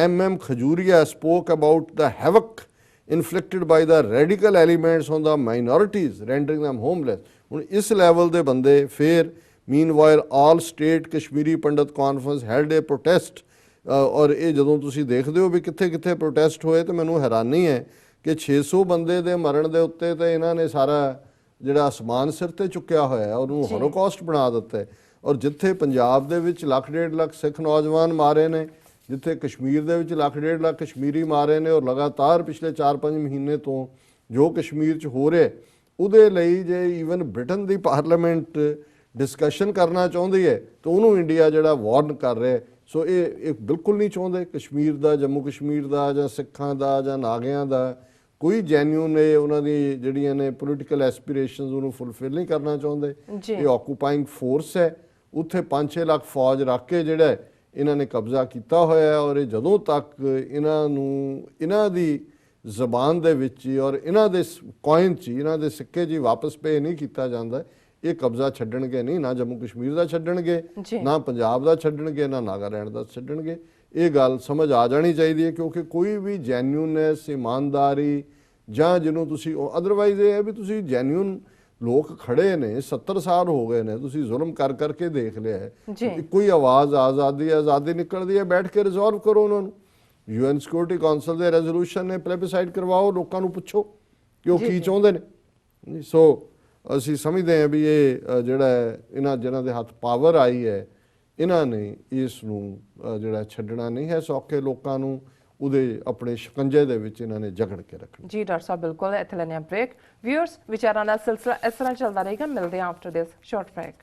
MM Khajuria spoke about the havoc inflicted by the radical elements on the minorities, rendering them homeless। ਹੁਣ ਇਸ ਲੈਵਲ ਦੇ ਬੰਦੇ ਫਿਰ meanwhile all state Kashmiri Pandit conference held a protest। ਔਰ ਇਹ ਜਦੋਂ ਤੁਸੀਂ ਦੇਖਦੇ ਹੋ ਵੀ ਕਿੱਥੇ ਕਿੱਥੇ ਪ੍ਰੋਟੈਸਟ ਹੋਏ ਤਾਂ ਮੈਨੂੰ ਹੈਰਾਨੀ ਹੈ ਕਿ 600 ਬੰਦੇ ਦੇ ਮਰਨ ਦੇ ਉੱਤੇ ਤਾਂ ਇਹਨਾਂ ਨੇ ਸਾਰਾ ਜਿਹੜਾ ਅਸਮਾਨ ਸਿਰ ਤੇ ਚੁੱਕਿਆ ਹੋਇਆ ਉਹਨੂੰ ਹੋਲੋਕਾਸਟ ਬਣਾ ਦਿੱਤਾ। ਔਰ ਜਿੱਥੇ ਪੰਜਾਬ ਦੇ ਵਿੱਚ 1.5 ਲੱਖ ਸਿੱਖ ਨੌਜਵਾਨ ਮਾਰੇ ਨੇ, ਜਿੱਥੇ ਕਸ਼ਮੀਰ ਦੇ ਵਿੱਚ 1.5 ਲੱਖ ਕਸ਼ਮੀਰੀ ਮਾਰੇ ਨੇ, ਔਰ ਲਗਾਤਾਰ ਪਿਛਲੇ 4-5 ਮਹੀਨੇ ਤੋਂ ਜੋ ਕਸ਼ਮੀਰ 'ਚ ਹੋ ਰਿਹਾ ਉਹਦੇ ਲਈ ਜੇ ਈਵਨ ਬ੍ਰਿਟਨ ਦੀ ਪਾਰਲੀਮੈਂਟ ਡਿਸਕਸ਼ਨ ਕਰਨਾ ਚਾਹੁੰਦੀ ਹੈ ਤਾਂ ਉਹਨੂੰ ਇੰਡੀਆ ਜਿਹੜਾ ਵਾਰਨ ਕਰ ਰਿਹਾ। ਸੋ ਇਹ ਬਿਲਕੁਲ ਨਹੀਂ ਚਾਹੁੰਦੇ ਕਸ਼ਮੀਰ ਦਾ, ਜੰਮੂ ਕਸ਼ਮੀਰ ਦਾ ਜਾਂ ਸਿੱਖਾਂ ਦਾ ਜਾਂ ਨਾਗਿਆਂ ਦਾ ਕੋਈ ਜੈਨੂਨ ਨੇ ਉਹਨਾਂ ਦੀ ਜਿਹੜੀਆਂ ਨੇ ਪੋਲੀਟੀਕਲ ਐਸਪੀਰੇਸ਼ਨਸ ਉਹਨੂੰ ਫੁਲਫਿਲ ਨਹੀਂ ਕਰਨਾ ਚਾਹੁੰਦੇ। ਇਹ ਆਕੂਪਾਈਂਗ ਫੋਰਸ ਹੈ, ਉੱਥੇ 5-6 ਲੱਖ ਫੌਜ ਰੱਖ ਕੇ ਜਿਹੜਾ ਇਹਨਾਂ ਨੇ ਕਬਜ਼ਾ ਕੀਤਾ ਹੋਇਆ ਹੈ। ਔਰ ਇਹ ਜਦੋਂ ਤੱਕ ਇਹਨਾਂ ਨੂੰ ਇਹਨਾਂ ਦੀ ਜ਼ਬਾਨ ਦੇ ਵਿੱਚ ਹੀ ਔਰ ਇਹਨਾਂ ਦੇ ਕੋਇਨ 'ਚ ਇਹਨਾਂ ਦੇ ਸਿੱਕੇ 'ਚ ਵਾਪਸ ਪੇ ਨਹੀਂ ਕੀਤਾ ਜਾਂਦਾ, ਇਹ ਕਬਜ਼ਾ ਛੱਡਣਗੇ ਨਹੀਂ, ਨਾ ਜੰਮੂ ਕਸ਼ਮੀਰ ਦਾ ਛੱਡਣਗੇ, ਨਾ ਪੰਜਾਬ ਦਾ ਛੱਡਣਗੇ, ਨਾ ਨਾਗਾਲੈਂਡ ਦਾ ਛੱਡਣਗੇ। ਇਹ ਗੱਲ ਸਮਝ ਆ ਜਾਣੀ ਚਾਹੀਦੀ ਹੈ ਕਿਉਂਕਿ ਕੋਈ ਵੀ ਜੈਨੂਨਨੈਸ, ਇਮਾਨਦਾਰੀ ਜਾਂ ਜਿਹਨੂੰ ਤੁਸੀਂ ਅਦਰਵਾਈਜ਼ ਇਹ ਹੈ ਵੀ ਤੁਸੀਂ ਜੈਨੂਨ ਲੋਕ ਖੜੇ ਨੇ, 70 ਸਾਲ ਹੋ ਗਏ ਨੇ, ਤੁਸੀਂ ਜ਼ੁਲਮ ਕਰ ਕਰਕੇ ਦੇਖ ਲਿਆ ਹੈ, ਕੋਈ ਆਵਾਜ਼ ਆਜ਼ਾਦੀ ਨਿਕਲਦੀ ਹੈ, ਬੈਠ ਕੇ ਰਿਜ਼ੋਲਵ ਕਰੋ ਉਹਨਾਂ ਨੂੰ। UN ਸਿਕਿਉਰਿਟੀ ਕਾਉਂਸਲ ਦੇ ਰੈਜ਼ੋਲੂਸ਼ਨ ਨੇ ਪਲੇਬਿਸਾਈਡ ਕਰਵਾਓ, ਲੋਕਾਂ ਨੂੰ ਪੁੱਛੋ ਕਿ ਉਹ ਕੀ ਚਾਹੁੰਦੇ ਨੇ। ਸੋ ਅਸੀਂ ਸਮਝਦੇ ਹਾਂ ਵੀ ਇਹ ਜਿਹੜਾ ਇਹਨਾਂ ਜਿਹਨਾਂ ਦੇ ਹੱਥ ਪਾਵਰ ਆਈ ਹੈ ਇਹਨਾਂ ਨੇ ਇਸ ਨੂੰ ਜਿਹੜਾ ਛੱਡਣਾ ਨਹੀਂ ਹੈ ਸੌਖੇ ਲੋਕਾਂ ਨੂੰ, ਉਹਦੇ ਆਪਣੇ ਸ਼ਿਕੰਜੇ ਦੇ ਵਿੱਚ ਇਹਨਾਂ ਨੇ ਜਕੜ ਕੇ ਰੱਖਣਾ। ਜੀ ਡਾਕਟਰ ਸਾਹਿਬ ਬਿਲਕੁਲ। ਇੱਥੇ ਲੈਣੇ ਆ ਬ੍ਰੇਕ। ਵਿਊਅਰਸ ਵਿਚਾਰਾਂ ਦਾ ਸਿਲਸਿਲਾ ਇਸ ਤਰ੍ਹਾਂ ਚੱਲਦਾ ਰਹੇਗਾ, ਮਿਲਦੇ ਹਾਂ ਆਫਟਰ ਦਿਸ ਸ਼ਾਰਟ ਬ੍ਰੇਕ।